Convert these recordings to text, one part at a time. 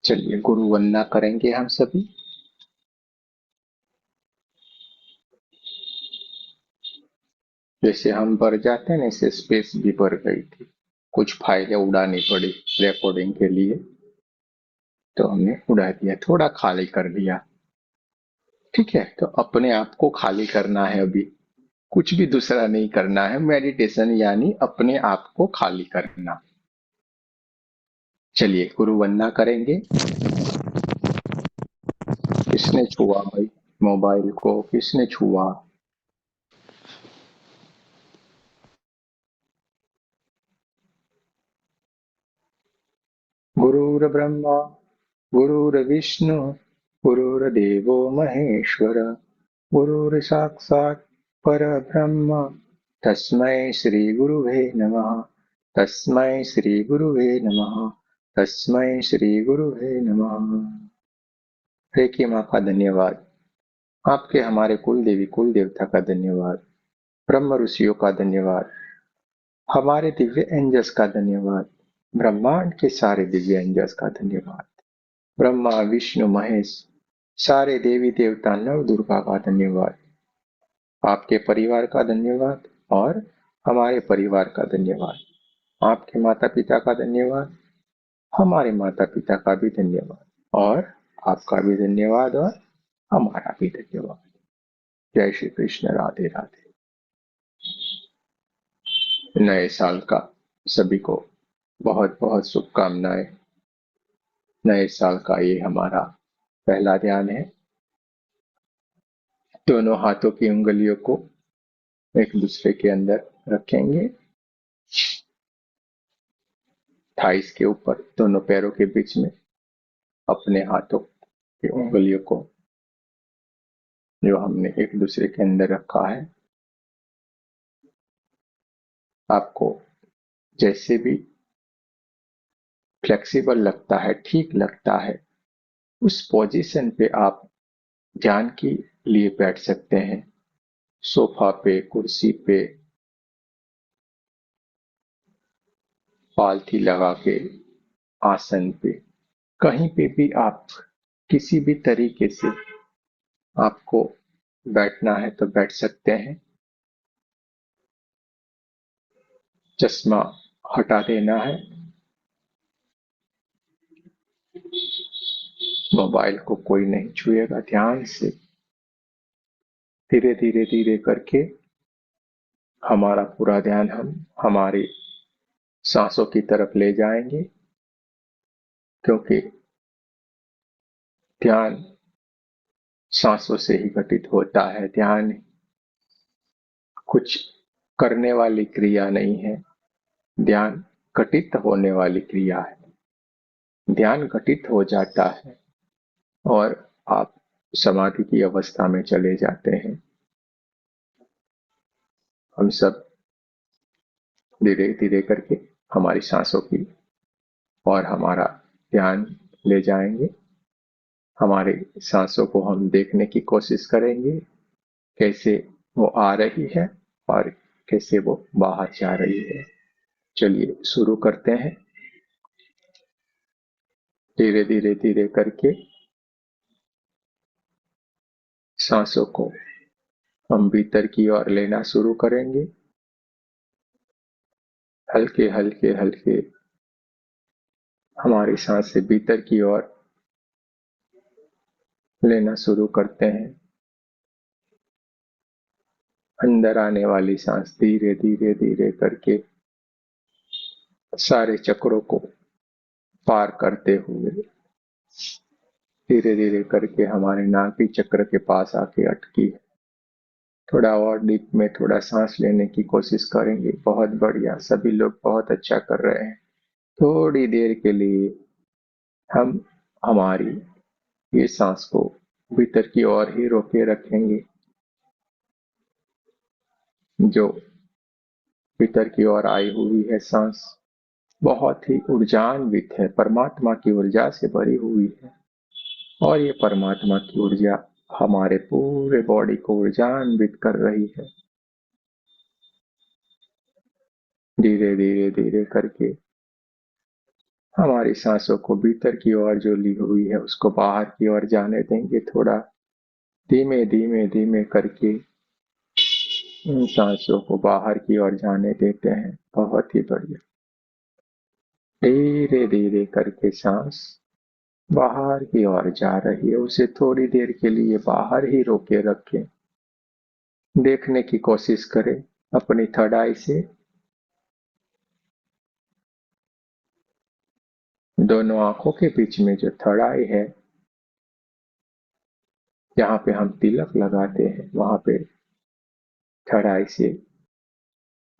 चलिए गुरु वंदना करेंगे हम सभी। जैसे हम भर जाते हैं ना, ऐसे स्पेस भी भर गई थी। कुछ फाइलें उड़ानी पड़ी रिकॉर्डिंग के लिए, तो हमने उड़ा दिया, थोड़ा खाली कर दिया। ठीक है, तो अपने आप को खाली करना है अभी। कुछ भी दूसरा नहीं करना है, मेडिटेशन यानी अपने आप को खाली करना। चलिए गुरु वंदना करेंगे। किसने छुआ भाई? मोबाइल को किसने छुआ? गुरुर्ब्रह्मा गुरुर्विष्णु गुरुर्देवो महेश्वर गुरुर्साक्षात् परब्रह्म तस्मै श्री गुरुवे नमः। तस्मै श्री गुरुवे नमः। तस्मै श्री गुरुवे नमः। रेकी माँ का धन्यवाद। आपके हमारे कुल देवी कुल देवता का धन्यवाद। ब्रह्म ऋषियों का धन्यवाद। हमारे दिव्य एंजल्स का धन्यवाद। ब्रह्मांड के सारे दिव्य एंजल्स का धन्यवाद। ब्रह्मा विष्णु महेश सारे देवी देवता नव दुर्गा का धन्यवाद। आपके परिवार का धन्यवाद और हमारे परिवार का धन्यवाद। आपके माता पिता का धन्यवाद, हमारे माता पिता का भी धन्यवाद, और आपका भी धन्यवाद और हमारा भी धन्यवाद। जय श्री कृष्ण, राधे राधे। नए साल का सभी को बहुत बहुत शुभकामनाएं। नए साल का ये हमारा पहला ध्यान है। दोनों हाथों की उंगलियों को एक दूसरे के अंदर रखेंगे, थाइस के ऊपर, दोनों पैरों के बीच में अपने हाथों की उंगलियों को जो हमने एक दूसरे के अंदर रखा है, आपको जैसे भी फ्लेक्सिबल लगता है, ठीक लगता है, उस पोजीशन पे आप ध्यान के लिए बैठ सकते हैं। सोफा पे, कुर्सी पे, पालथी लगा के, आसन पे, कहीं पे भी आप किसी भी तरीके से आपको बैठना है तो बैठ सकते हैं। चश्मा हटा देना है। मोबाइल को कोई नहीं छुएगा। ध्यान से धीरे धीरे धीरे करके हमारा पूरा ध्यान हम हमारी सांसों की तरफ ले जाएंगे, क्योंकि ध्यान सांसों से ही घटित होता है। ध्यान कुछ करने वाली क्रिया नहीं है, ध्यान घटित होने वाली क्रिया है। ध्यान घटित हो जाता है और आप समाधि की अवस्था में चले जाते हैं। हम सब धीरे धीरे करके हमारी सांसों की और हमारा ध्यान ले जाएंगे। हमारी सांसों को हम देखने की कोशिश करेंगे, कैसे वो आ रही है और कैसे वो बाहर जा रही है। चलिए शुरू करते हैं। धीरे धीरे धीरे करके सांसों को हम भीतर की ओर लेना शुरू करेंगे। हल्के हल्के हल्के हमारी सांसें भीतर की ओर लेना शुरू करते हैं। अंदर आने वाली सांस धीरे धीरे धीरे करके सारे चक्रों को पार करते हुए धीरे धीरे करके हमारे नाभि चक्र के पास आके अटकी है। थोड़ा और डीप में थोड़ा सांस लेने की कोशिश करेंगे। बहुत बढ़िया, सभी लोग बहुत अच्छा कर रहे हैं। थोड़ी देर के लिए हम हमारी ये सांस को भीतर की ओर ही रोके रखेंगे। जो भीतर की ओर आई हुई है सांस बहुत ही ऊर्जान्वित है, परमात्मा की ऊर्जा से भरी हुई है, और ये परमात्मा की ऊर्जा हमारे पूरे बॉडी को ऊर्जान्वित कर रही है। धीरे धीरे धीरे करके हमारी सांसों को भीतर की ओर जो ली हुई है उसको बाहर की ओर जाने देंगे। थोड़ा धीमे धीमे धीमे करके इन सांसों को बाहर की ओर जाने देते हैं। बहुत ही बढ़िया। धीरे धीरे करके सांस बाहर की ओर जा रही है, उसे थोड़ी देर के लिए बाहर ही रोके रखें। देखने की कोशिश करें अपनी थर्ड आई से दोनों आंखों के बीच में जो थर्ड आई है, जहां पे हम तिलक लगाते हैं, वहां पे थर्ड आई से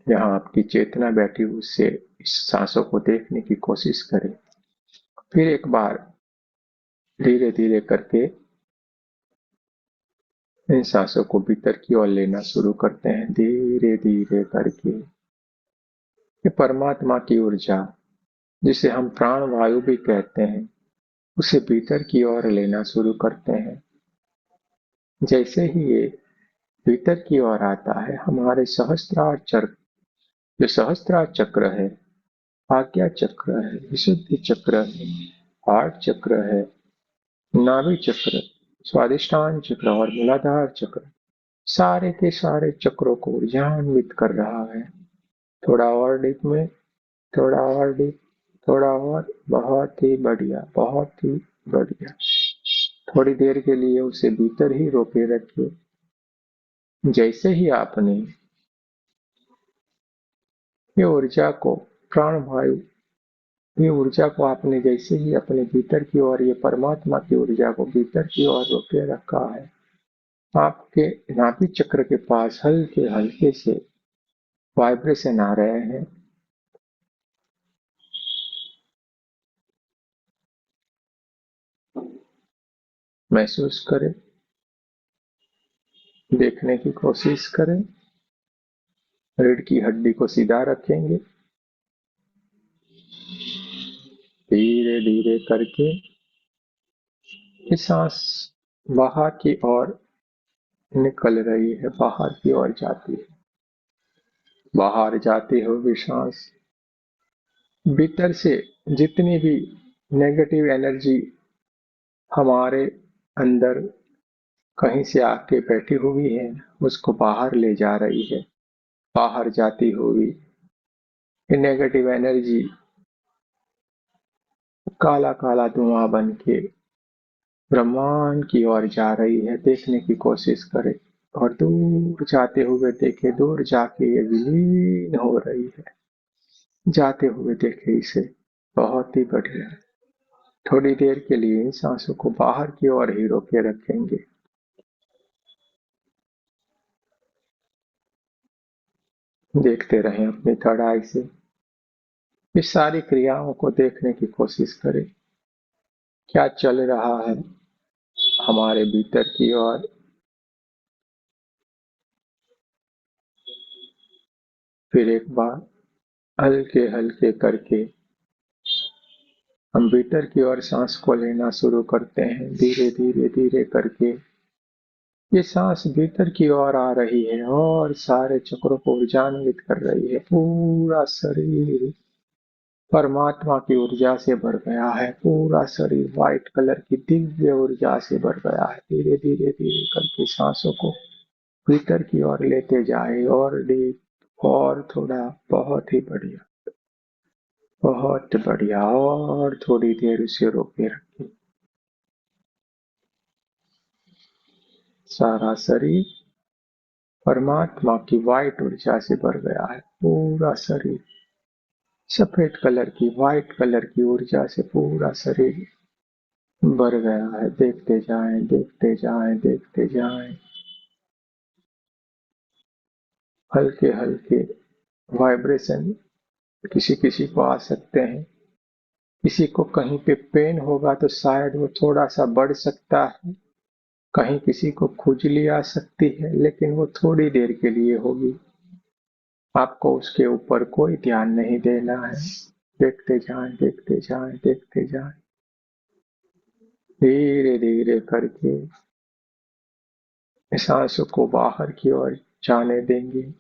जहां आपकी चेतना बैठी उससे इस सांसों को देखने की कोशिश करें। फिर एक बार धीरे धीरे करके इन सांसों को भीतर की ओर लेना शुरू करते हैं। धीरे धीरे करके ये परमात्मा की ऊर्जा, जिसे हम प्राण वायु भी कहते हैं, उसे भीतर की ओर लेना शुरू करते हैं। जैसे ही ये भीतर की ओर आता है, हमारे सहस्त्रार चक्र, जो सहस्त्रार चक्र है, आज्ञा चक्र है, विशुद्धि चक्र है, हार्ट चक्र है, नाभि चक्र, स्वादिष्ठान चक्र और मूलाधार चक्र, सारे के सारे चक्रों को ऊर्जान्वित कर रहा है। थोड़ा और डीप में, थोड़ा और डीप, थोड़ा और, बहुत ही बढ़िया, बहुत ही बढ़िया। थोड़ी देर के लिए उसे भीतर ही रोके रखिए। जैसे ही आपने ये ऊर्जा को, प्राण वायु, ये ऊर्जा को आपने जैसे ही अपने भीतर की ओर, ये परमात्मा की ऊर्जा को भीतर की ओर रोके रखा है, आपके नाभि चक्र के पास हल्के हल्के से वाइब्रेशन आ रहे हैं। महसूस करें, देखने की कोशिश करें। रीढ़ की हड्डी को सीधा रखेंगे। धीरे धीरे करके ये सांस बाहर की ओर निकल रही है, बाहर की ओर जाती है। बाहर जाती हुई सांस भीतर से जितनी भी नेगेटिव एनर्जी हमारे अंदर कहीं से आके बैठी हुई है, उसको बाहर ले जा रही है। बाहर जाती हुई ये नेगेटिव एनर्जी काला काला धुआं बन के ब्रह्मांड की ओर जा रही है। देखने की कोशिश करें और दूर जाते हुए देखे, दूर जाके ये विलीन हो रही है। जाते हुए देखे इसे। बहुत ही बढ़िया। थोड़ी देर के लिए इन सांसों को बाहर की ओर ही रोके रखेंगे। देखते रहें अपनी थर्ड आई से। इस सारी क्रियाओं को देखने की कोशिश करें। क्या चल रहा है हमारे भीतर की ओर। फिर एक बार हल्के हल्के करके हम भीतर की ओर सांस को लेना शुरू करते हैं। धीरे धीरे धीरे करके ये सांस भीतर की ओर आ रही है और सारे चक्रों को ऊर्जान्वित कर रही है। पूरा शरीर परमात्मा की ऊर्जा से भर गया है। पूरा शरीर व्हाइट कलर की दिव्य ऊर्जा से भर गया है। धीरे धीरे धीरे करके सांसों को भीतर की ओर लेते जाए और डीप और थोड़ा। बहुत ही बढ़िया, बहुत बढ़िया। और थोड़ी देर उसे रोके रखिए। सारा शरीर परमात्मा की वाइट ऊर्जा से भर गया है। पूरा शरीर सफेद कलर की, वाइट कलर की ऊर्जा से पूरा शरीर भर गया है। देखते जाएं, देखते जाएं, देखते जाएं। हल्के हल्के वाइब्रेशन किसी किसी को आ सकते हैं। किसी को कहीं पे पेन होगा तो शायद वो थोड़ा सा बढ़ सकता है। कहीं किसी को खुजली आ सकती है, लेकिन वो थोड़ी देर के लिए होगी। आपको उसके ऊपर कोई ध्यान नहीं देना है। देखते जाएं, देखते जाएं, देखते जाएं। धीरे धीरे करके सांसों को बाहर की ओर जाने देंगे।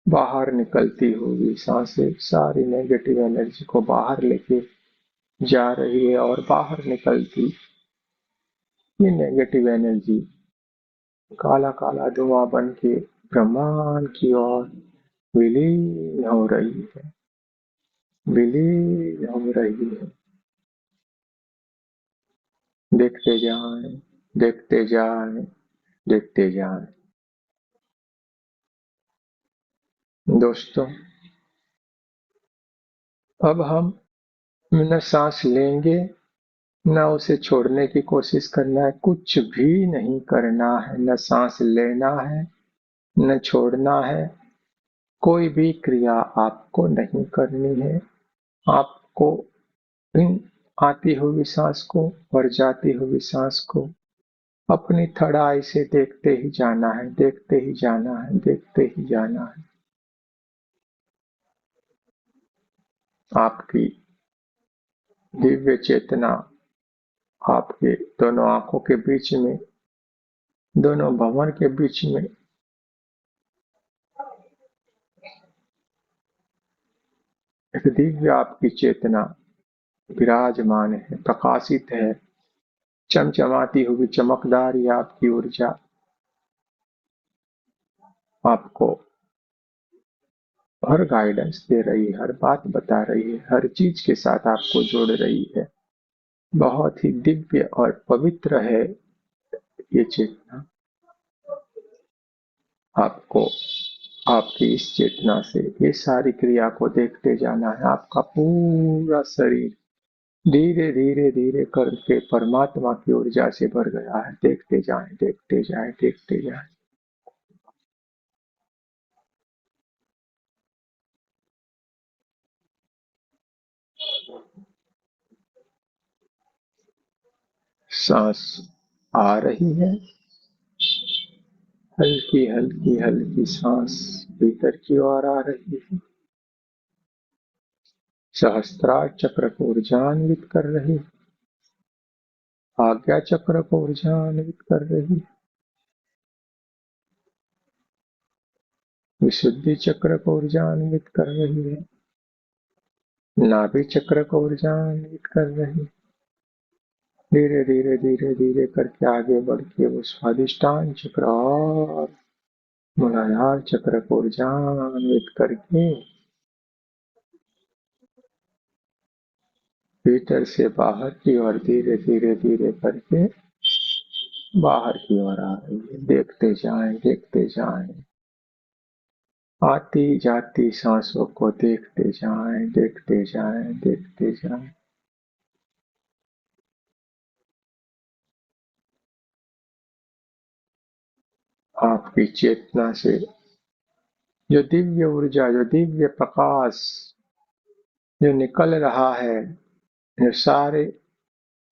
बाहर निकलती हुई सांसें सारी नेगेटिव एनर्जी को बाहर लेके जा रही है और बाहर निकलती ये नेगेटिव एनर्जी काला काला धुआं बन के ब्रह्मांड की ओर विलीन हो रही है, विलीन हो रही है। देखते जाएं, देखते जाएं, देखते जाएं। दोस्तों, अब हम न सांस लेंगे न उसे छोड़ने की कोशिश करना है, कुछ भी नहीं करना है, न सांस लेना है न छोड़ना है, कोई भी क्रिया आपको नहीं करनी है। आपको इन आती हुई सांस को और जाती हुई सांस को अपनी थड़ाई से देखते ही जाना है, देखते ही जाना है, देखते ही जाना है। आपकी दिव्य चेतना आपके दोनों आंखों के बीच में, दोनों भंवर के बीच में एक दिव्य आपकी चेतना विराजमान है, प्रकाशित है, चमचमाती हुई चमकदार ये आपकी ऊर्जा आपको हर गाइडेंस दे रही है, हर बात बता रही है, हर चीज के साथ आपको जोड़ रही है। बहुत ही दिव्य और पवित्र है ये चेतना। आपको आपकी इस चेतना से ये सारी क्रिया को देखते जाना है। आपका पूरा शरीर धीरे धीरे धीरे करके परमात्मा की ऊर्जा से भर गया है। देखते जाएं, देखते जाएं, देखते जाएं। सांस आ रही है, हल्की हल्की हल्की सांस भीतर की ओर आ रही है, सहस्त्रार चक्र को ऊर्जान्वित कर रही है, आज्ञा चक्र को ऊर्जान्वित कर रही है, विशुद्धि चक्र को ऊर्जान्वित कर रही है, नाभि चक्र को ऊर्जान्वित कर रही है। धीरे धीरे धीरे धीरे करके आगे बढ़ के वो स्वादिष्टान चक्र और मूलाधार चक्र को ऊर्जान्वित करके भीतर से बाहर की ओर धीरे धीरे धीरे करके बाहर की ओर आ रही है। देखते जाएं, देखते जाएं। आती जाती सांसों को देखते जाएं, देखते जाएं, देखते जाएं। आपकी चेतना से जो दिव्य ऊर्जा, जो दिव्य प्रकाश जो निकल रहा है, जो सारे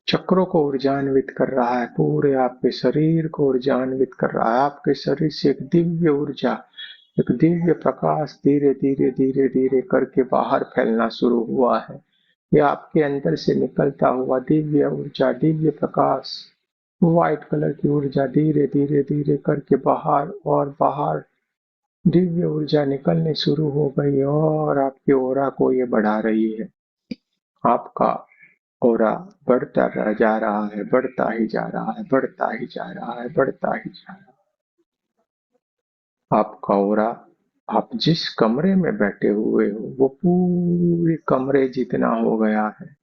चक्रों को ऊर्जान्वित कर रहा है, पूरे आपके शरीर को ऊर्जान्वित कर रहा है। आपके शरीर से एक दिव्य ऊर्जा, एक दिव्य प्रकाश धीरे धीरे धीरे धीरे करके बाहर फैलना शुरू हुआ है। यह आपके अंदर से निकलता हुआ दिव्य ऊर्जा, दिव्य प्रकाश, व्हाइट कलर की ऊर्जा धीरे धीरे धीरे करके बाहर और बाहर दिव्य ऊर्जा निकलने शुरू हो गई और आपके ओरा को ये बढ़ा रही है। आपका ओरा बढ़ता जा रहा है, बढ़ता ही जा रहा है, बढ़ता ही जा रहा है, बढ़ता ही जा रहा है। आपका ओरा, आप जिस कमरे में बैठे हुए हो वो पूरे कमरे जितना हो गया है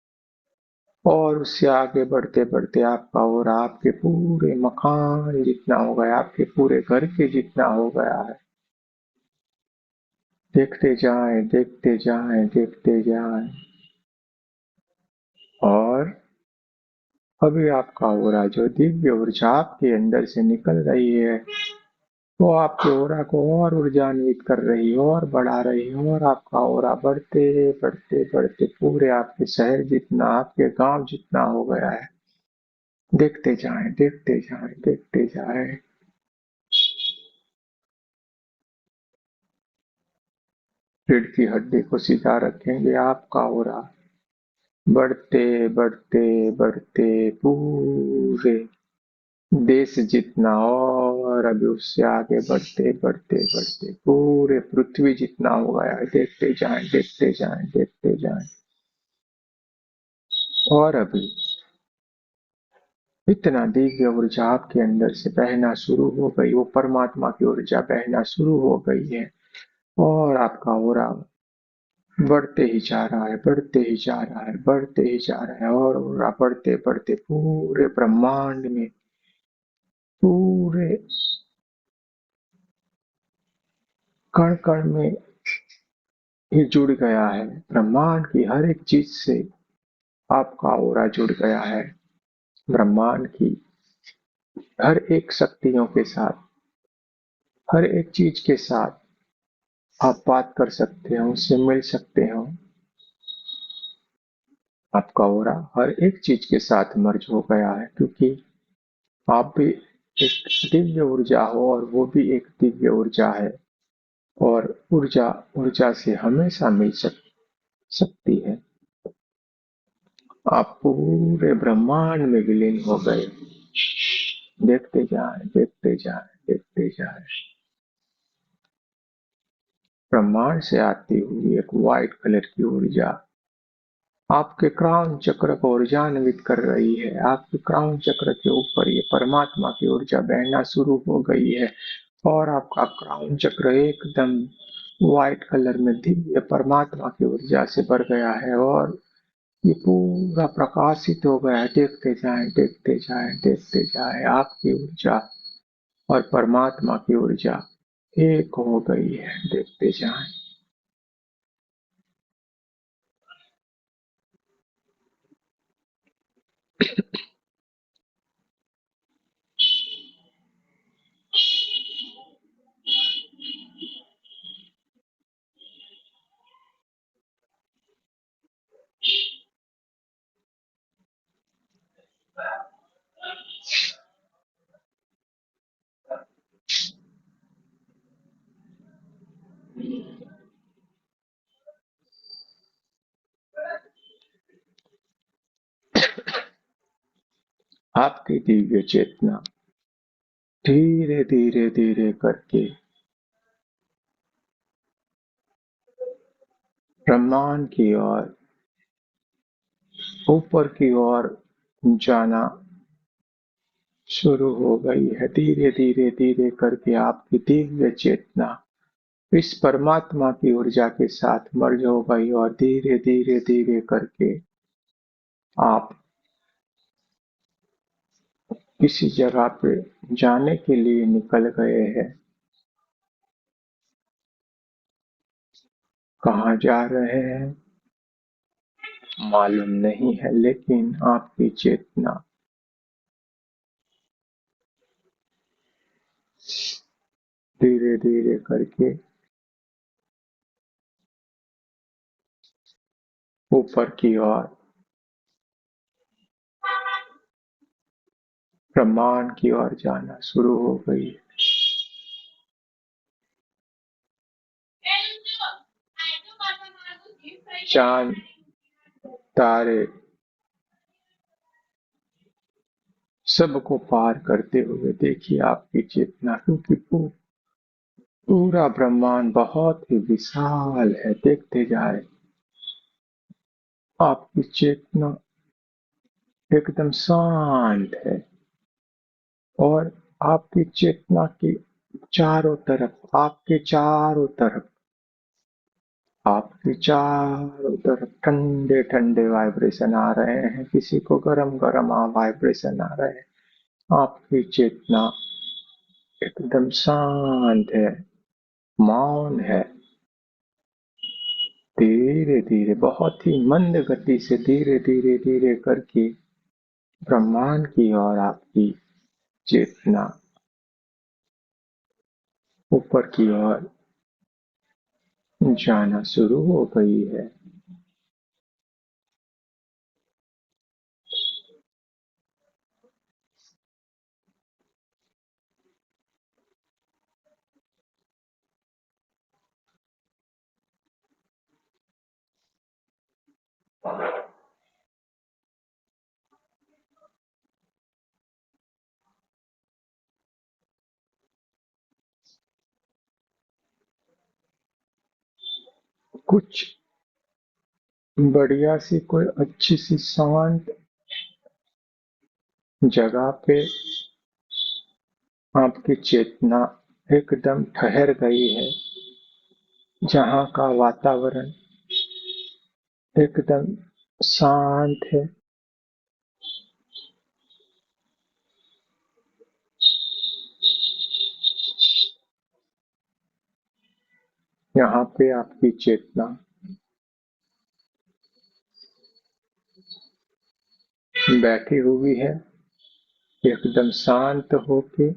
और उससे आगे बढ़ते बढ़ते आपका ओरा आपके पूरे मकान जितना हो गया, आपके पूरे घर के जितना हो गया है। देखते जाएं, देखते जाएं, देखते जाएं। और अभी आपका ओरा जो दिव्य ऊर्जा आपके अंदर से निकल रही है वो आपके ओरा को और ऊर्जान्वित कर रही है और बढ़ा रही है और आपका ओरा बढ़ते बढ़ते बढ़ते पूरे आपके शहर जितना, आपके गांव जितना हो गया है। देखते जाएं, देखते जाएं, देखते जाएं। रीढ़ की हड्डी को सीधा रखेंगे, आपका ओरा बढ़ते बढ़ते बढ़ते पूरे देश जितना और अभी उससे आगे बढ़ते बढ़ते बढ़ते पूरे पृथ्वी जितना हो गया है। देखते जाएं, देखते जाएं, देखते जाएं। और अभी इतना दिव्य ऊर्जा आपके अंदर से बहना शुरू हो गई, वो परमात्मा की ऊर्जा बहना शुरू हो गई है। और आपका ऑरा बढ़ते ही जा रहा है, बढ़ते ही जा रहा है, बढ़ते ही जा रहा है, और ऑरा बढ़ते बढ़ते पूरे ब्रह्मांड में, पूरे कण कण में ये जुड़ गया है। ब्रह्मांड की हर एक चीज से आपका ऑरा जुड़ गया है। ब्रह्मांड की हर एक शक्तियों के साथ, हर एक चीज के साथ आप बात कर सकते हो, उससे मिल सकते हो। आपका ऑरा हर एक चीज के साथ मर्ज हो गया है, क्योंकि आप भी एक दिव्य ऊर्जा हो और वो भी एक दिव्य ऊर्जा है। और ऊर्जा ऊर्जा से हमेशा मिल सकती है। आप पूरे ब्रह्मांड में विलीन हो गए। देखते जाएं, देखते जाएं, देखते जाएं। ब्रह्मांड से आती हुई एक व्हाइट कलर की ऊर्जा आपके क्राउन चक्र को ऊर्जान्वित कर रही है। आपके क्राउन चक्र के ऊपर ये परमात्मा की ऊर्जा बहना शुरू हो गई है, और आपका क्राउन चक्र एकदम व्हाइट कलर में दिव्य परमात्मा की ऊर्जा से भर गया है, और ये पूरा प्रकाशित हो गया है। देखते जाएं, देखते जाएं, देखते जाएं। आपकी ऊर्जा और परमात्मा की ऊर्जा एक हो गई है। देखते जाएं। आपकी दिव्य चेतना धीरे धीरे धीरे करके ब्रह्मांड की ओर, ऊपर की ओर जाना शुरू हो गई है। धीरे धीरे धीरे करके आपकी दिव्य चेतना इस परमात्मा की ऊर्जा के साथ मर्ज हो गई, और धीरे धीरे धीरे करके आप किसी जगह पे जाने के लिए निकल गए हैं। कहाँ जा रहे हैं मालूम नहीं है, लेकिन आपकी चेतना धीरे धीरे करके ऊपर की ओर, ब्रह्मांड की ओर जाना शुरू हो गई। चांद, तारे सबको पार करते हुए देखिए आपकी चेतना, क्योंकि पूरा ब्रह्मांड बहुत ही विशाल है। देखते जाए, आपकी चेतना एकदम शांत है, और आपकी चेतना के चारों तरफ, आपके चारों तरफ ठंडे ठंडे वाइब्रेशन आ रहे हैं। किसी को गरम गरम वाइब्रेशन आ रहे हैं। आपकी चेतना एकदम शांत है, मौन है। धीरे धीरे, बहुत ही मंद गति से, धीरे धीरे धीरे करके ब्रह्मांड की ओर आपकी चेतना ऊपर की ओर जाना शुरू हो गई है। कुछ बढ़िया सी कोई अच्छी सी शांत जगह पे आपकी चेतना एकदम ठहर गई है, जहाँ का वातावरण एकदम शांत है। यहाँ पे आपकी चेतना बैठी हुई है, एकदम शांत होके।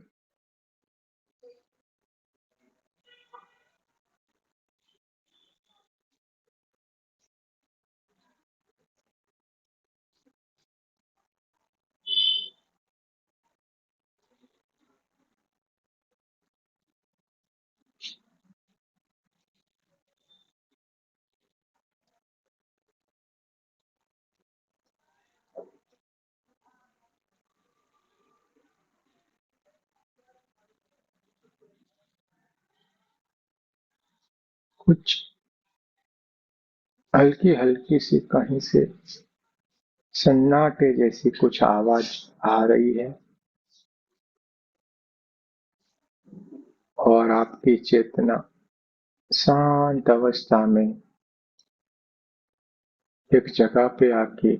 कुछ हल्की हल्की सी कहीं से सन्नाटे जैसी कुछ आवाज आ रही है, और आपकी चेतना शांत अवस्था में एक जगह पे आके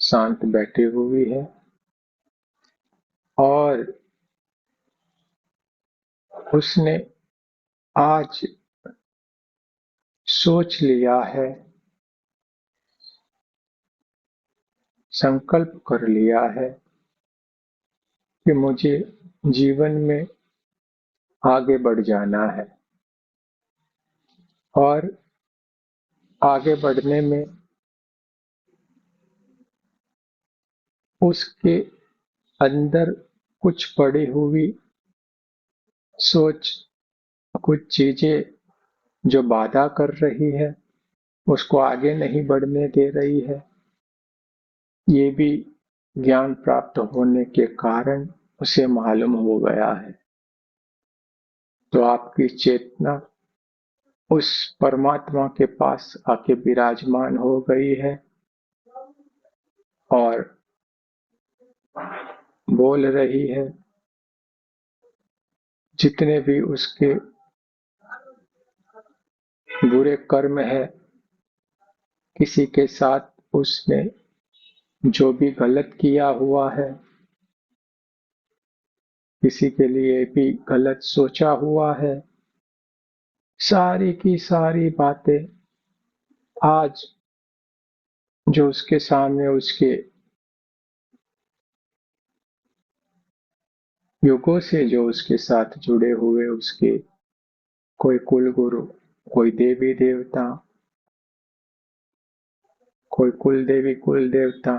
शांत बैठी हुई है, और उसने आज सोच लिया है, संकल्प कर लिया है कि मुझे जीवन में आगे बढ़ जाना है, और आगे बढ़ने में उसके अंदर कुछ पड़ी हुई सोच, कुछ चीजें जो बाधा कर रही है, उसको आगे नहीं बढ़ने दे रही है, ये भी ज्ञान प्राप्त होने के कारण उसे मालूम हो गया है। तो आपकी चेतना उस परमात्मा के पास आके विराजमान हो गई है, और बोल रही है, जितने भी उसके बुरे कर्म है, किसी के साथ उसने जो भी गलत किया हुआ है, किसी के लिए भी गलत सोचा हुआ है, सारी की सारी बातें आज जो उसके सामने उसके युगों से जो उसके साथ जुड़े हुए उसके कोई कुल गुरु, कोई देवी देवता, कोई कुल देवी कुल देवता,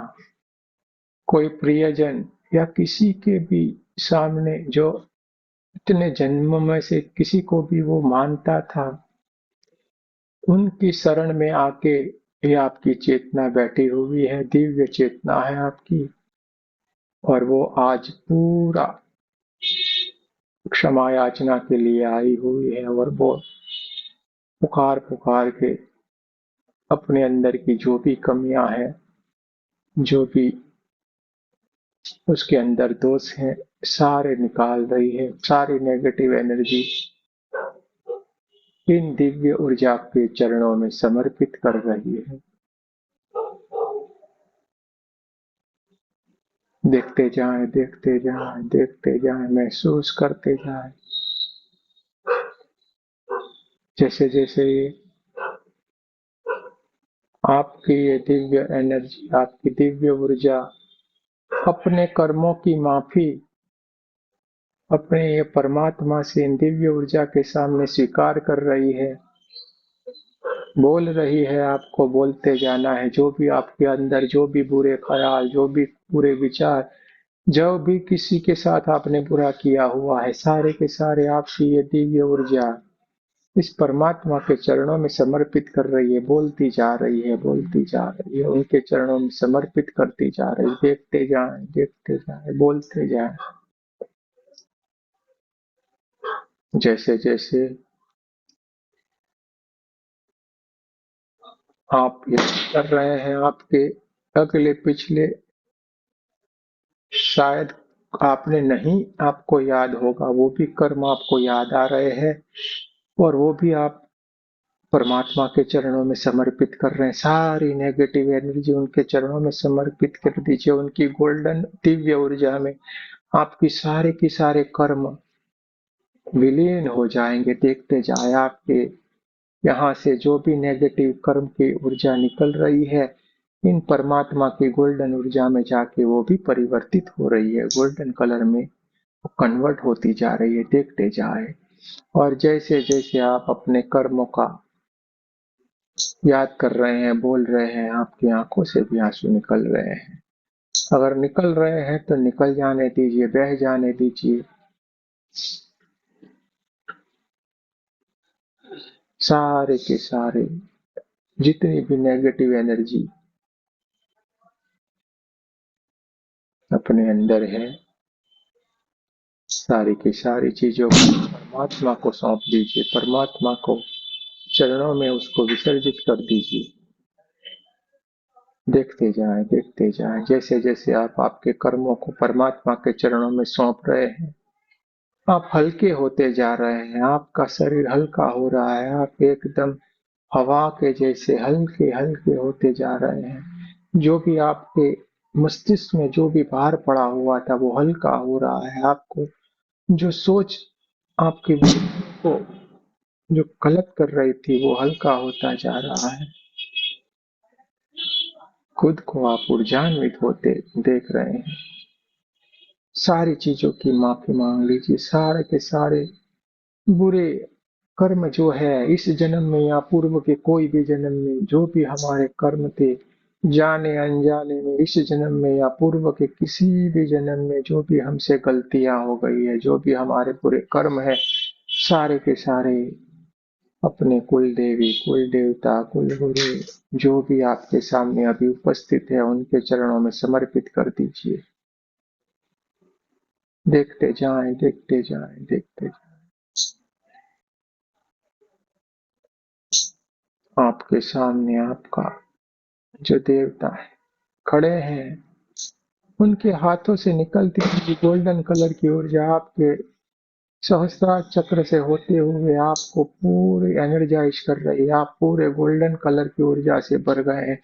कोई प्रियजन, या किसी के भी सामने जो इतने जन्मों में से किसी को भी वो मानता था, उनकी शरण में आके ये आपकी चेतना बैठी हुई है, दिव्य चेतना है आपकी, और वो आज पूरा क्षमा याचना के लिए आई हुई है, और वो पुकार पुकार के अपने अंदर की जो भी कमियां हैं, जो भी उसके अंदर दोष हैं, सारे निकाल रही है, सारी नेगेटिव एनर्जी इन दिव्य ऊर्जा के चरणों में समर्पित कर रही है। देखते जाएं, देखते जाएं, देखते जाएं, महसूस करते जाएं, जैसे जैसे ये आपकी ये दिव्य एनर्जी, आपकी दिव्य ऊर्जा अपने कर्मों की माफी अपने ये परमात्मा से इन दिव्य ऊर्जा के सामने स्वीकार कर रही है, बोल रही है, आपको बोलते जाना है, जो भी आपके अंदर, जो भी बुरे ख्याल, जो भी बुरे विचार, जो भी किसी के साथ आपने बुरा किया हुआ है, सारे के सारे आपकी ये दिव्य ऊर्जा इस परमात्मा के चरणों में समर्पित कर रही है, बोलती जा रही है, बोलती जा रही है, उनके चरणों में समर्पित करती जा रही है। देखते जाएं, बोलते जाएं, जैसे जैसे आप ये कर रहे हैं, आपके अगले पिछले शायद आपने नहीं, आपको याद होगा वो भी कर्म आपको याद आ रहे हैं, और वो भी आप परमात्मा के चरणों में समर्पित कर रहे हैं। सारी नेगेटिव एनर्जी उनके चरणों में समर्पित कर दीजिए। उनकी गोल्डन दिव्य ऊर्जा में आपकी सारे की सारे कर्म विलीन हो जाएंगे। देखते जाए आपके यहाँ से जो भी नेगेटिव कर्म की ऊर्जा निकल रही है, इन परमात्मा की गोल्डन ऊर्जा में जाके वो भी परिवर्तित हो रही है, गोल्डन कलर में कन्वर्ट होती जा रही है। देखते जाए, और जैसे जैसे आप अपने कर्मों का याद कर रहे हैं, बोल रहे हैं, आपकी आंखों से भी आंसू निकल रहे हैं। अगर निकल रहे हैं तो निकल जाने दीजिए, बह जाने दीजिए। सारे के सारे जितनी भी नेगेटिव एनर्जी अपने अंदर है, सारी की सारी चीजों को परमात्मा को सौंप दीजिए। परमात्मा को चरणों में उसको विसर्जित कर दीजिए। देखते जाएं, जैसे जैसे आप आपके कर्मों को परमात्मा के चरणों में सौंप रहे हैं, आप हल्के होते जा रहे हैं। आपका शरीर हल्का हो रहा है, आप एकदम हवा के जैसे हल्के हल्के होते जा रहे हैं। जो भी आपके मस्तिष्क में जो भी भार पड़ा हुआ था वो हल्का हो रहा है। आपको जो सोच आपके को जो गलत कर रही थी वो हल्का होता जा रहा है। खुद को आप ऊर्जान्वित होते देख रहे हैं। सारी चीजों की माफी मांग लीजिए। सारे के सारे बुरे कर्म जो है इस जन्म में या पूर्व के कोई भी जन्म में जो भी हमारे कर्म थे, जाने अनजाने में इस जन्म में या पूर्व के किसी भी जन्म में जो भी हमसे गलतियां हो गई है, जो भी हमारे बुरे कर्म है, सारे के सारे अपने कुल देवी, कुल देवता, कुल गुरु जो भी आपके सामने अभी उपस्थित है उनके चरणों में समर्पित कर दीजिए। देखते जाएं, देखते जाएं, देखते जाएं। आपके सामने आपका जो देवता खड़े हैं, उनके हाथों से निकलती हुई गोल्डन कलर की ऊर्जा आपके सहस्त्रार चक्र से होते हुए आपको पूरे एनर्जाइज कर रही है। आप पूरे गोल्डन कलर की ऊर्जा से भर गए हैं।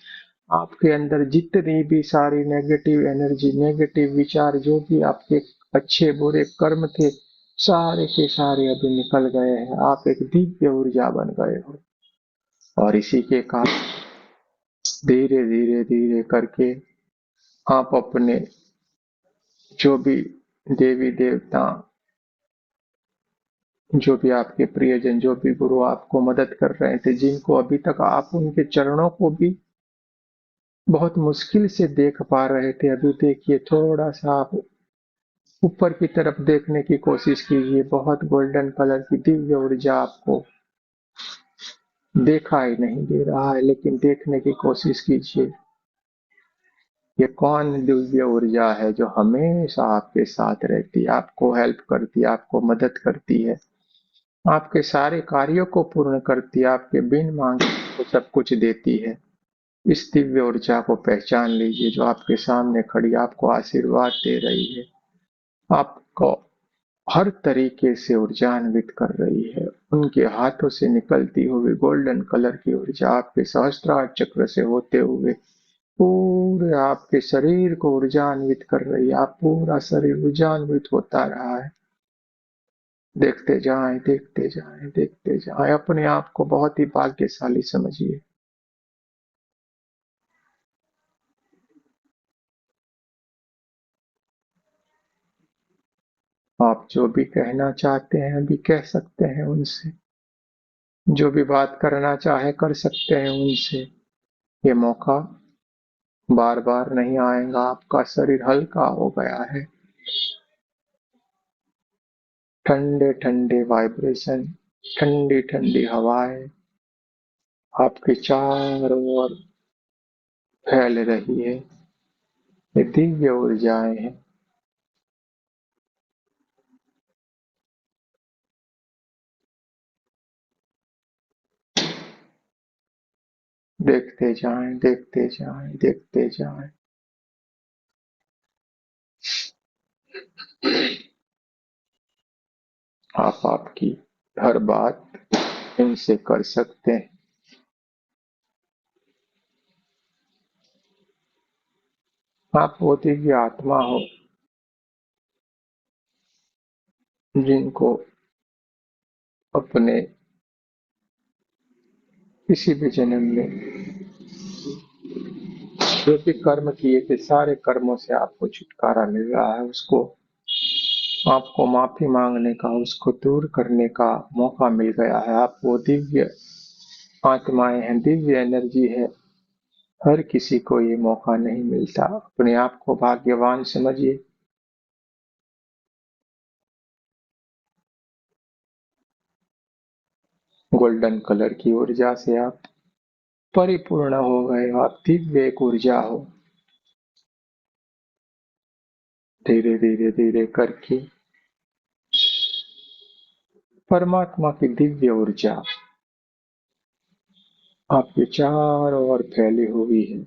आपके अंदर जितनी भी सारी नेगेटिव एनर्जी, नेगेटिव विचार, जो भी आपके अच्छे बुरे कर्म थे, सारे के सारे अभी निकल गए हैं। आप एक दिव्य ऊर्जा बन गए हो, और इसी के कारण धीरे धीरे धीरे करके आप अपने जो भी देवी देवता, जो भी आपके प्रियजन, जो भी गुरु आपको मदद कर रहे थे, जिनको अभी तक आप उनके चरणों को भी बहुत मुश्किल से देख पा रहे थे, अभी देखिए थोड़ा सा आप ऊपर की तरफ देखने की कोशिश कीजिए। बहुत गोल्डन कलर की दिव्य ऊर्जा आपको देखा ही नहीं दे रहा है, लेकिन देखने की कोशिश कीजिए। ये कौन दिव्य ऊर्जा है जो हमेशा आपके साथ रहती है, आपको हेल्प करती है, आपको मदद करती है, आपके सारे कार्यों को पूर्ण करती है, आपके बिन मांगे को सब कुछ देती है। इस दिव्य ऊर्जा को पहचान लीजिए जो आपके सामने खड़ी आपको आशीर्वाद दे रही है, आपको हर तरीके से ऊर्जान्वित कर रही है। उनके हाथों से निकलती हुई गोल्डन कलर की ऊर्जा आपके सहस्त्रार चक्र से होते हुए पूरे आपके शरीर को ऊर्जान्वित कर रही है। आप पूरा शरीर ऊर्जान्वित होता रहा है। देखते जाएं, देखते जाएं, देखते जाएं। अपने आप को बहुत ही भाग्यशाली समझिए। आप जो भी कहना चाहते हैं अभी कह सकते हैं उनसे, जो भी बात करना चाहे कर सकते हैं उनसे। ये मौका बार बार नहीं आएगा। आपका शरीर हल्का हो गया है। ठंडे ठंडे वाइब्रेशन, ठंडी ठंडी हवाएं आपके चारों ओर फैल रही है। ये दिव्य ऊर्जाएं हैं। देखते जाएं, देखते जाएं, देखते जाएं। आप आपकी हर बात इनसे कर सकते हैं। आप वो दिव्य आत्मा हो जिनको अपने किसी भी जन्म में जो भी कर्म किए थे, सारे कर्मों से आपको छुटकारा मिल रहा है। उसको आपको माफी मांगने का, उसको दूर करने का मौका मिल गया है। आप वो दिव्य आत्माएं हैं, दिव्य एनर्जी है। हर किसी को ये मौका नहीं मिलता। अपने आप को भाग्यवान समझिए। गोल्डन कलर की ऊर्जा से आप परिपूर्ण हो गए हो। आप दिव्य एक ऊर्जा हो। धीरे धीरे धीरे करके परमात्मा की दिव्य ऊर्जा आपके चारों ओर फैली हुई है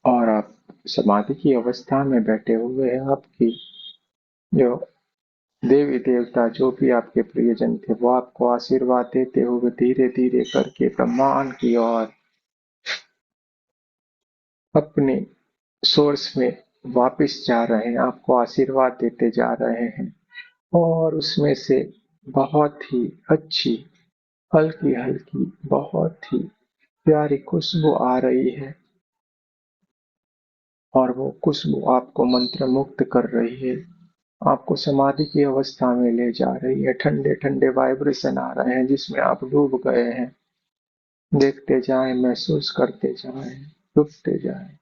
और आप समाधि की अवस्था में बैठे हुए हैं। आपकी जो देवी देवता, जो भी आपके प्रियजन थे, वो आपको आशीर्वाद देते हुए धीरे धीरे करके ब्रह्मांड की ओर अपने सोर्स में वापस जा रहे हैं। आपको आशीर्वाद देते जा रहे हैं और उसमें से बहुत ही अच्छी, हल्की हल्की, बहुत ही प्यारी खुशबू आ रही है और वो खुशबू आपको मंत्र मुक्त कर रही है। आपको समाधि की अवस्था में ले जा रही है। ठंडे ठंडे वाइब्रेशन आ रहे हैं जिसमें आप डूब गए हैं। देखते जाएं, महसूस करते जाएं, डूबते जाएं।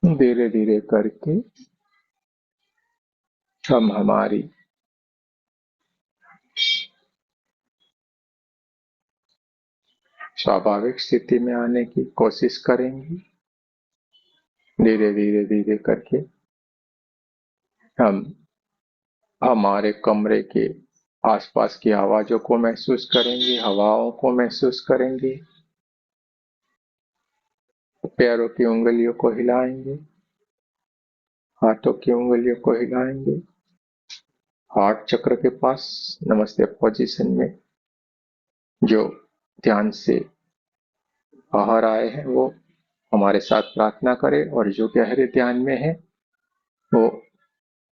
धीरे धीरे करके हम हमारी स्वाभाविक स्थिति में आने की कोशिश करेंगे। धीरे धीरे धीरे करके हम हमारे कमरे के आसपास की आवाजों को महसूस करेंगे, हवाओं को महसूस करेंगे, पैरों की उंगलियों को हिलाएंगे, हाथों की उंगलियों को हिलाएंगे। हार्ट चक्र के पास नमस्ते पोजीशन में जो ध्यान से बाहर आए हैं वो हमारे साथ प्रार्थना करें और जो गहरे ध्यान में है वो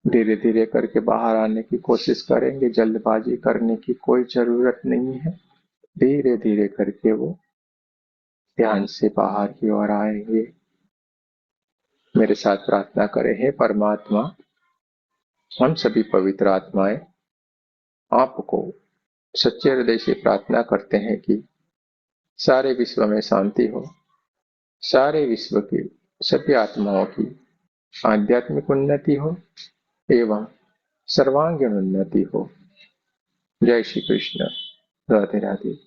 धीरे धीरे करके बाहर आने की कोशिश करेंगे। जल्दबाजी करने की कोई जरूरत नहीं है। धीरे धीरे करके वो ध्यान से बाहर की ओर आएंगे। मेरे साथ प्रार्थना करें। हे परमात्मा, हम सभी पवित्र आत्माएं आपको सच्चे हृदय से प्रार्थना करते हैं कि सारे विश्व में शांति हो, सारे विश्व की सभी आत्माओं की आध्यात्मिक उन्नति हो एवं सर्वांगीण उन्नति हो। जय श्री कृष्ण। राधे राधे।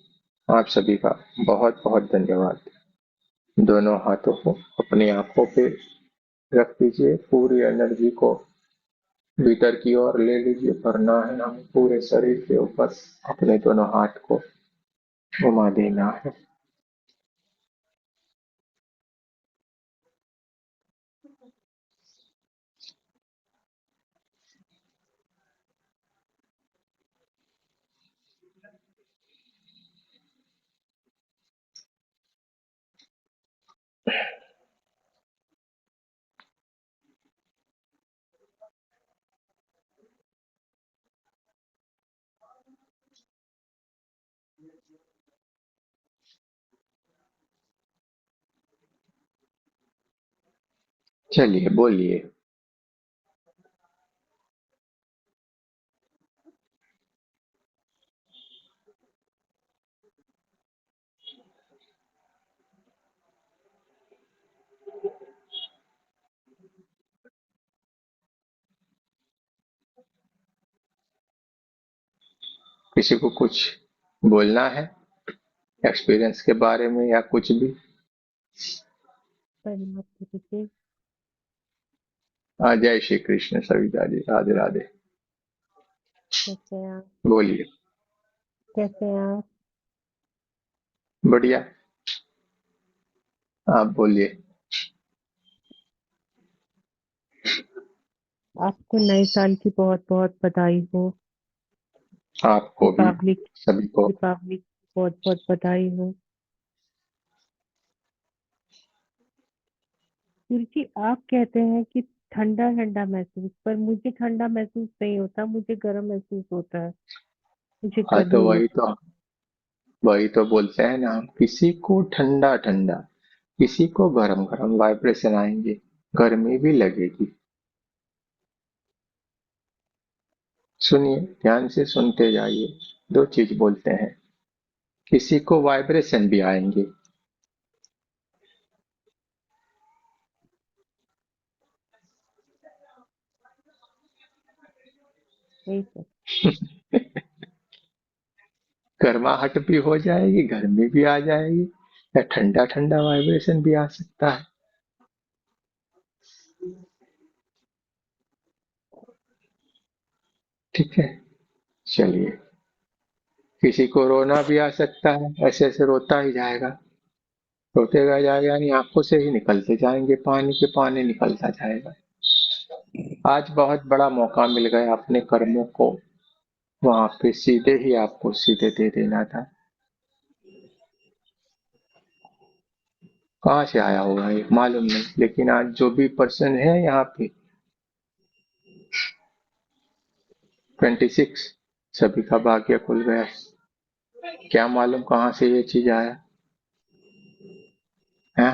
आप सभी का बहुत बहुत धन्यवाद। दोनों हाथों को अपनी आंखों पे रख दीजिए। पूरी एनर्जी को भीतर की ओर ले लीजिए। करना है हमें पूरे शरीर के ऊपर अपने दोनों हाथ को घुमा देना है। चलिए बोलिए। किसी को कुछ बोलना है एक्सपीरियंस के बारे में या कुछ भी? परिणाम गुरुजी। हाँ, जय श्री कृष्ण सविता जी, राधे राधे। कैसे हैं आप? बोलिए। कैसे हैं आप? बढ़िया। आप बोलिए। आपको नए साल की बहुत बहुत बधाई हो। आपको भी, दीपावली सभी को। दीपावली की बहुत बहुत बधाई हो। गुरुजी, आप कहते हैं कि ठंडा ठंडा महसूस, पर मुझे ठंडा महसूस नहीं होता, मुझे गर्म महसूस होता है। मुझे हाँ, तो गर्मी होती वही तो बोलते हैं ना हम, किसी को ठंडा ठंडा, किसी को गरम गरम वाइब्रेशन आएंगे, गर्मी भी लगेगी। सुनिए, ध्यान से सुनते जाइए। दो चीज बोलते हैं, किसी को वाइब्रेशन भी आएंगे। है। यही सब। गर्माहट भी हो जाएगी, गर्मी भी आ जाएगी, या ठंडा ठंडा वाइब्रेशन भी आ सकता है। ठीक है, चलिए। किसी को रोना भी आ सकता है, ऐसे ऐसे रोता ही जाएगा, रोतेगा जाएगा, यानी आंखों से ही निकलते जाएंगे पानी के पानी, निकलता जाएगा। आज बहुत बड़ा मौका मिल गया अपने कर्मों को वहां पे सीधे ही आपको सीधे दे देना था। कहाँ से आया होगा ये मालूम नहीं, लेकिन आज जो भी पर्सन है यहाँ पे 26, सभी का भाग्य खुल गया। क्या मालूम कहाँ से ये चीज आया है।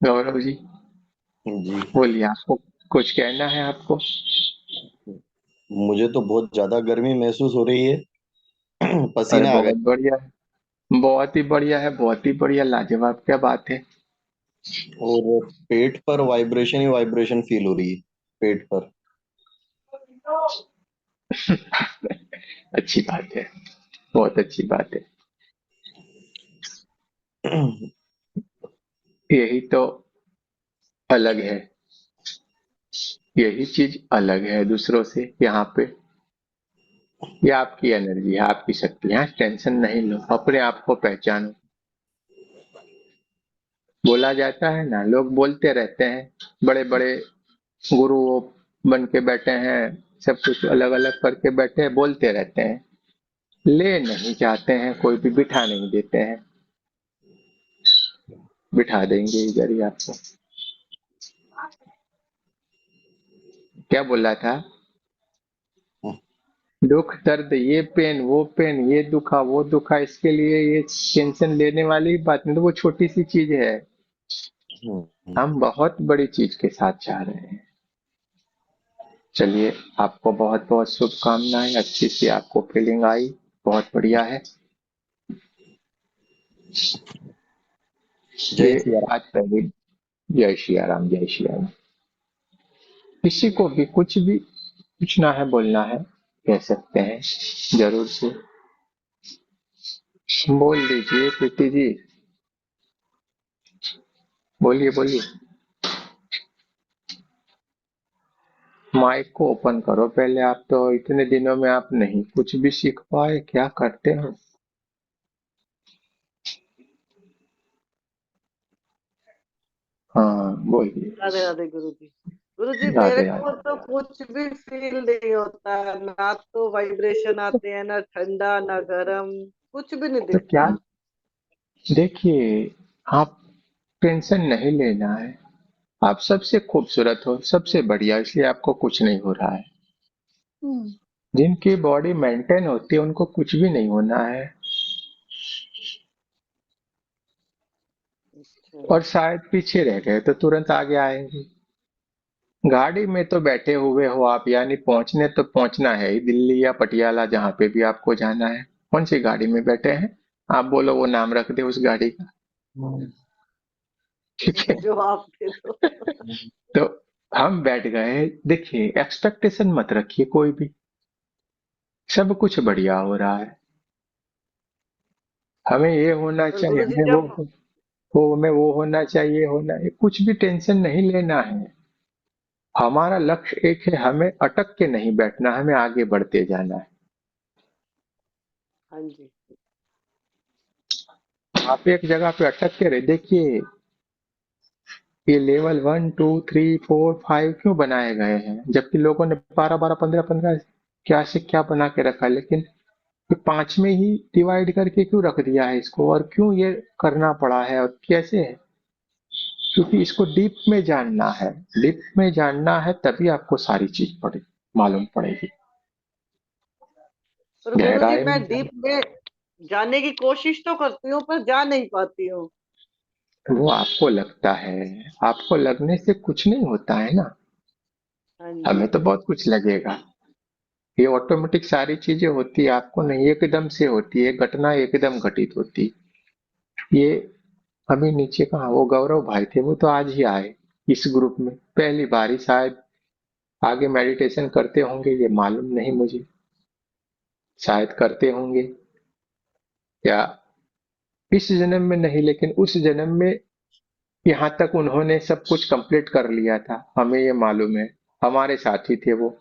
गौरव जी, जी। बोलिए, आपको कुछ कहना है आपको? मुझे तो बहुत ज्यादा गर्मी महसूस हो रही है। अरे पसीना आ बहुत गया। बढ़िया है, बहुत ही बढ़िया है, बहुत ही बढ़िया, लाजवाब, क्या बात है। और पेट पर वाइब्रेशन ही वाइब्रेशन फील हो रही है, पेट पर। अच्छी बात है, बहुत अच्छी बात है। यही तो अलग है, यही चीज अलग है दूसरों से यहाँ पे। ये आपकी एनर्जी है, आपकी शक्ति है, टेंशन नहीं लो, अपने आप को पहचानो। बोला जाता है ना, लोग बोलते रहते हैं, बड़े बड़े गुरु बन के बैठे हैं, सब कुछ अलग अलग करके बैठे हैं, बोलते रहते हैं, ले नहीं जाते हैं, कोई भी बिठा नहीं देते हैं। बिठा देंगे इधर ही आपको। क्या बोला था? दुख दर्द, ये पेन वो पेन, ये दुखा वो दुखा, इसके लिए ये टेंशन लेने वाली बात नहीं, तो वो छोटी सी चीज है। हम्म। हम बहुत बड़ी चीज के साथ जा रहे हैं। चलिए, आपको बहुत बहुत शुभकामनाएं, अच्छी सी आपको फीलिंग आई, बहुत बढ़िया है। जय ये सिया राम। आज पहले, जय श्री राम, जय श्री राम। किसी को भी कुछ भी पूछना है, बोलना है, कह सकते हैं, जरूर से बोल दीजिए। प्रीति जी, बोलिए बोलिए। माइक को ओपन करो पहले, आप तो इतने दिनों में आप नहीं कुछ भी सीख पाए, क्या करते हो? हाँ, बोलिए। राधे राधे गुरु जी। गुरु जी, मेरे राधे को राधे। तो कुछ भी फील नहीं होता है, ना तो वाइब्रेशन आते हैं, ना ठंडा ना गर्म, कुछ भी नहीं तो क्या, दिखता है। देखिए, आप टेंशन नहीं लेना है। आप सबसे खूबसूरत हो, सबसे बढ़िया, इसलिए आपको कुछ नहीं हो रहा है। हम्म। जिनकी बॉडी मेंटेन होती है उनको कुछ भी नहीं होना है, अच्छा। और शायद पीछे रह गए तो तुरंत आगे आएंगे। गाड़ी में तो बैठे हुए हो आप, यानी पहुंचने तो पहुंचना है ही, दिल्ली या पटियाला जहां पे भी आपको जाना है। कौन सी गाड़ी में बैठे हैं? आप बोलो, वो नाम रख दे उस गाड़ी का। ठीक है। जो आप दे दो। तो हम बैठ गए। देखिए, एक्सपेक्टेशन मत रखिए कोई भी, सब कुछ बढ़िया हो रहा है। हमें ये होना और चाहिए, गुरुजी हमें जब हमें वो होना चाहिए, होना है, कुछ भी टेंशन नहीं लेना है। हमारा लक्ष्य एक है, हमें अटक के नहीं बैठना, हमें आगे बढ़ते जाना है। हाँ जी। आप एक जगह पे अटक के रहे, देखिए ये लेवल 1 2 3 4 5 क्यों बनाए गए हैं, जबकि लोगों ने 12 12 15 15 क्या से क्या बना के रखा है, लेकिन ये 5 में ही डिवाइड करके क्यों रख दिया है इसको, और क्यों ये करना पड़ा है और कैसे है? क्योंकि इसको डीप में जानना है। डीप में जानना है तभी आपको सारी चीज मालूम पड़ेगी। पर गुरुजी गहराई मैं में डीप में जाने की कोशिश तो करती हूँ पर जा नहीं पाती हूँ। वो आपको लगता है, आपको लगने से कुछ नहीं होता है ना। हाँ जी। हमें तो बहुत कुछ लगेगा। ये ऑटोमेटिक सारी चीजें होती है, आपको नहीं, एकदम से होती है, घटना एकदम घटित होती। ये अभी नीचे कहा, वो गौरव भाई थे, वो तो आज ही आए इस ग्रुप में, पहली बार ही शायद। आगे मेडिटेशन करते होंगे, ये मालूम नहीं मुझे, शायद करते होंगे, या इस जन्म में नहीं, लेकिन उस जन्म में यहाँ तक उन्होंने सब कुछ कंप्लीट कर लिया था, हमें ये मालूम है। हमारे साथी थे वो,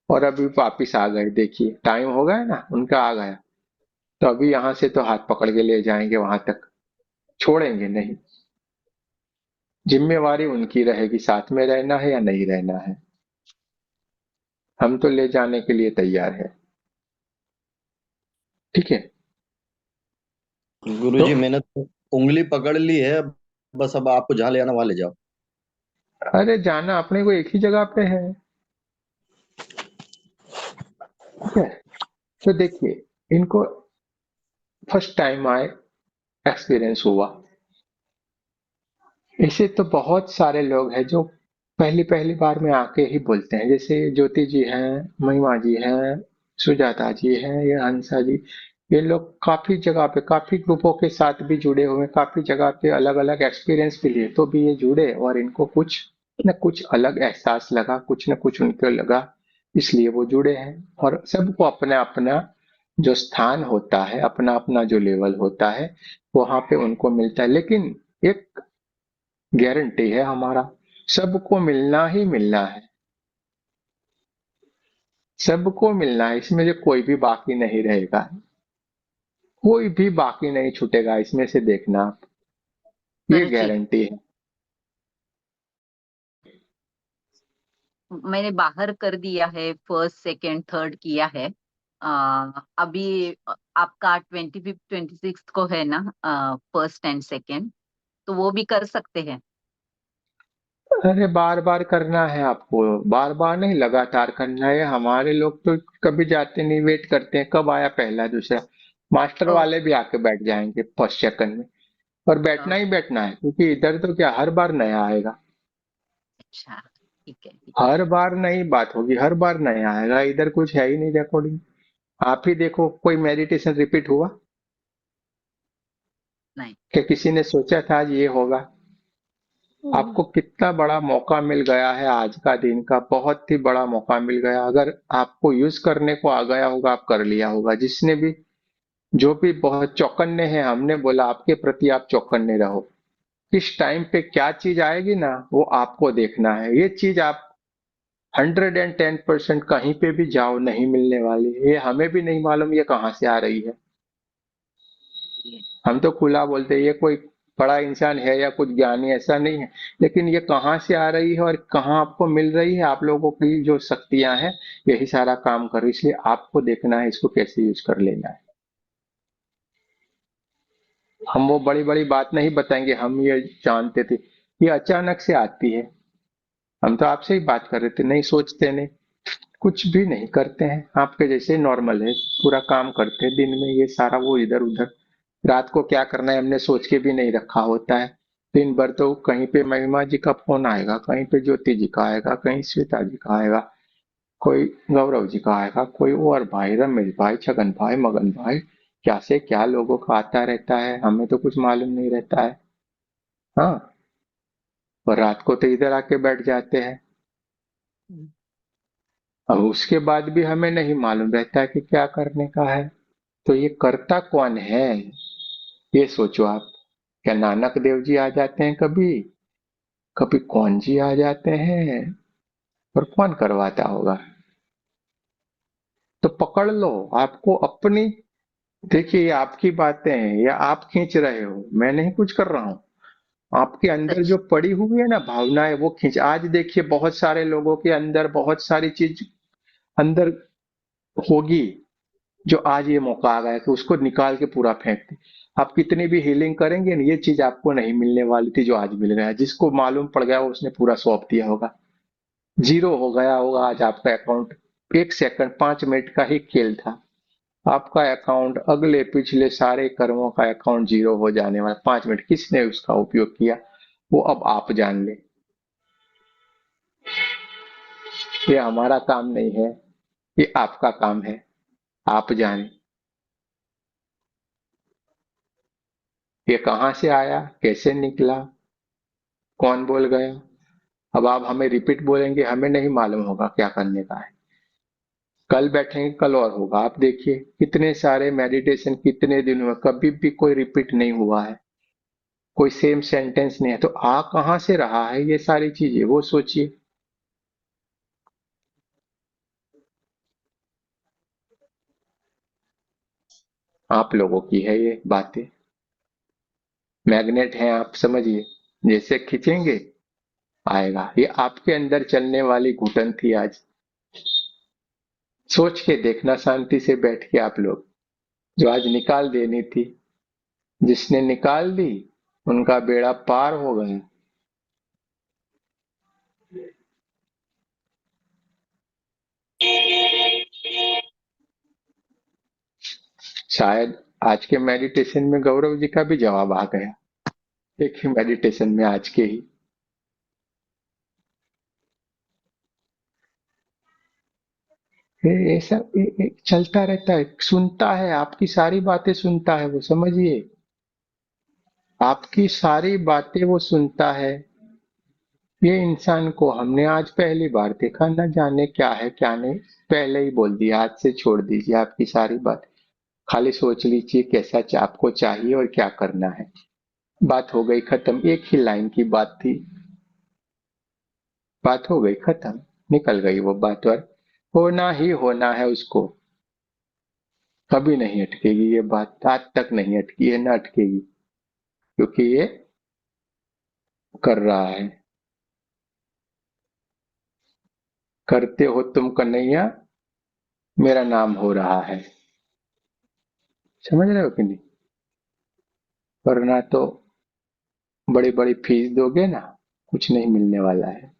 और अभी वापिस आ गए। देखिए टाइम हो गया ना उनका, आ गया। तो अभी यहाँ से तो हाथ पकड़ के ले जाएंगे वहां तक, छोड़ेंगे नहीं। जिम्मेवारी उनकी रहेगी, साथ में रहना है या नहीं रहना है। हम तो ले जाने के लिए तैयार है। ठीक है। तो गुरुजी मैंने तो उंगली पकड़ ली है, बस अब आपको जहाँ ले आना वहां ले जाओ। अरे जाना अपने को एक ही जगह पे है। ठीक है। तो देखिए, इनको फर्स्ट टाइम आए, एक्सपीरियंस हुआ। ऐसे तो बहुत सारे लोग हैं जो पहली पहली बार में आके ही बोलते हैं, जैसे ज्योति जी हैं, महिमा जी हैं, सुजाता जी हैं, या हंसा जी। ये लोग काफी जगह पे, काफी ग्रुपों के साथ भी जुड़े हुए हैं, काफी जगह पे अलग अलग एक्सपीरियंस भी लिए, तो भी ये जुड़े और इनको कुछ न कुछ अलग एहसास लगा, कुछ न कुछ उनको लगा, इसलिए वो जुड़े हैं। और सबको अपना अपना जो स्थान होता है, अपना अपना जो लेवल होता है, वहां पे उनको मिलता है। लेकिन एक गारंटी है हमारा, सबको मिलना ही मिलना है, सबको मिलना है, इसमें से कोई भी बाकी नहीं रहेगा, कोई भी बाकी नहीं छूटेगा इसमें से, देखना आप, ये गुरुजी, गारंटी है। मैंने बाहर कर दिया है, फर्स्ट सेकंड थर्ड किया है। अभी आपका 25th 26th को है ना, फर्स्ट एंड सेकंड, तो वो भी कर सकते हैं। अरे बार बार करना है आपको, बार बार नहीं, लगातार करना है। हमारे लोग तो कभी जाते नहीं, वेट करते हैं कब आया पहला दूसरा। मास्टर ओ, वाले भी आके बैठ जाएंगे फर्स्ट सेकंड में, और बैठना ही बैठना है, क्योंकि इधर तो क्या हर बार नया आएगा। अच्छा, ठीक है ठीक है। हर बार नई बात होगी, हर बार नया आएगा, इधर कुछ है ही नहीं रिकॉर्डिंग। आप ही देखो, कोई मेडिटेशन रिपीट हुआ? नहीं। क्या किसी ने सोचा था आज ये होगा? आपको कितना बड़ा मौका मिल गया है, आज का दिन का बहुत ही बड़ा मौका मिल गया। अगर आपको यूज करने को आ गया होगा, आप कर लिया होगा। जिसने भी, जो भी बहुत चौकन्ने हैं, हमने बोला आपके प्रति आप चौकन्ने रहो। किस टाइम पे क्या चीज आएगी ना, वो आपको देखना है। ये चीज आप 110% कहीं पे भी जाओ नहीं मिलने वाली। ये हमें भी नहीं मालूम ये कहाँ से आ रही है। हम तो खुला बोलते हैं, ये कोई बड़ा इंसान है या कुछ ज्ञानी, ऐसा नहीं है। लेकिन ये कहाँ से आ रही है और कहाँ आपको मिल रही है, आप लोगों की जो शक्तियां हैं, यही सारा काम कर रही है। इसलिए आपको देखना है इसको कैसे यूज कर लेना है। हम वो बड़ी बड़ी बात नहीं बताएंगे, हम ये जानते थे, ये अचानक से आती है। हम तो आपसे ही बात कर रहे थे, नहीं सोचते नहीं, कुछ भी नहीं करते हैं, आपके जैसे नॉर्मल है, पूरा काम करते हैं दिन में, ये सारा वो इधर उधर। रात को क्या करना है हमने सोच के भी नहीं रखा होता है। दिन भर तो कहीं पे महिमा जी का फोन आएगा, कहीं पे ज्योति जी का आएगा, कहीं श्वेता जी का आएगा, कोई गौरव जी का आएगा, कोई और भाई, रमेश भाई, छगन भाई, मगन भाई, क्या से क्या लोगों का आता रहता है, हमें तो कुछ मालूम नहीं रहता है। हाँ, और रात को तो इधर आके बैठ जाते हैं। अब उसके बाद भी हमें नहीं मालूम रहता है कि क्या करने का है। तो ये करता कौन है, ये सोचो आप। क्या नानक देव जी आ जाते हैं कभी, कभी कौन जी आ जाते हैं, और कौन करवाता होगा। तो पकड़ लो आपको अपनी। देखिए ये आपकी बातें हैं या आप खींच रहे हो, मैं नहीं कुछ कर रहा हूं। आपके अंदर सच। जो पड़ी हुई है ना भावनाएं, वो खींच। आज देखिए बहुत सारे लोगों के अंदर बहुत सारी चीज अंदर होगी, जो आज ये मौका आ गया कि उसको निकाल के पूरा फेंक दे। आप कितनी भी हीलिंग करेंगे ना, ये चीज आपको नहीं मिलने वाली थी जो आज मिल गया। जिसको मालूम पड़ गया वो उसने पूरा सौंप दिया होगा। जीरो हो गया होगा आज आपका अकाउंट। 1 सेकंड 5 मिनट का ही खेल था। आपका अकाउंट अगले पिछले सारे कर्मों का अकाउंट जीरो हो जाने वाला। 5 मिनट किसने उसका उपयोग किया, वो अब आप जान ले। ये हमारा काम नहीं है, ये आपका काम है। आप जाने ये कहां से आया, कैसे निकला, कौन बोल गया। अब आप हमें रिपीट बोलेंगे, हमें नहीं मालूम होगा क्या करने का है। कल बैठेंगे, कल और होगा। आप देखिए कितने सारे मेडिटेशन कितने दिन हुए, कभी भी कोई रिपीट नहीं हुआ है, कोई सेम सेंटेंस नहीं है। तो आ कहां से रहा है ये सारी चीजें, वो सोचिए। आप लोगों की है ये बातें। मैग्नेट हैं आप, समझिए। जैसे खींचेंगे आएगा। ये आपके अंदर चलने वाली घुटन थी आज। सोच के देखना शांति से बैठ के आप लोग, जो आज निकाल देनी थी। जिसने निकाल दी उनका बेड़ा पार हो गया। शायद आज के मेडिटेशन में गौरव जी का भी जवाब आ गया, एक ही मेडिटेशन में आज के ही। ये सब ये चलता रहता है, सुनता है आपकी सारी बातें, सुनता है वो, समझिए। आपकी सारी बातें वो सुनता है। ये इंसान को हमने आज पहली बार देखा, न जाने क्या है क्या नहीं। पहले ही बोल दिया, आज से छोड़ दीजिए आपकी सारी बात। खाली सोच लीजिए कैसा आपको चाहिए और क्या करना है। बात हो गई खत्म, एक ही लाइन की बात थी। बात हो गई खत्म, निकल गई वो बात। और होना ही होना है उसको। कभी नहीं अटकेगी ये बात, आज तक नहीं अटकी है, ना अटकेगी। क्योंकि ये कर रहा है। करते हो तुम कन्हैया, मेरा नाम हो रहा है। समझ रहे हो कि नहीं। वरना तो बड़ी बड़ी फीस दोगे ना, कुछ नहीं मिलने वाला है।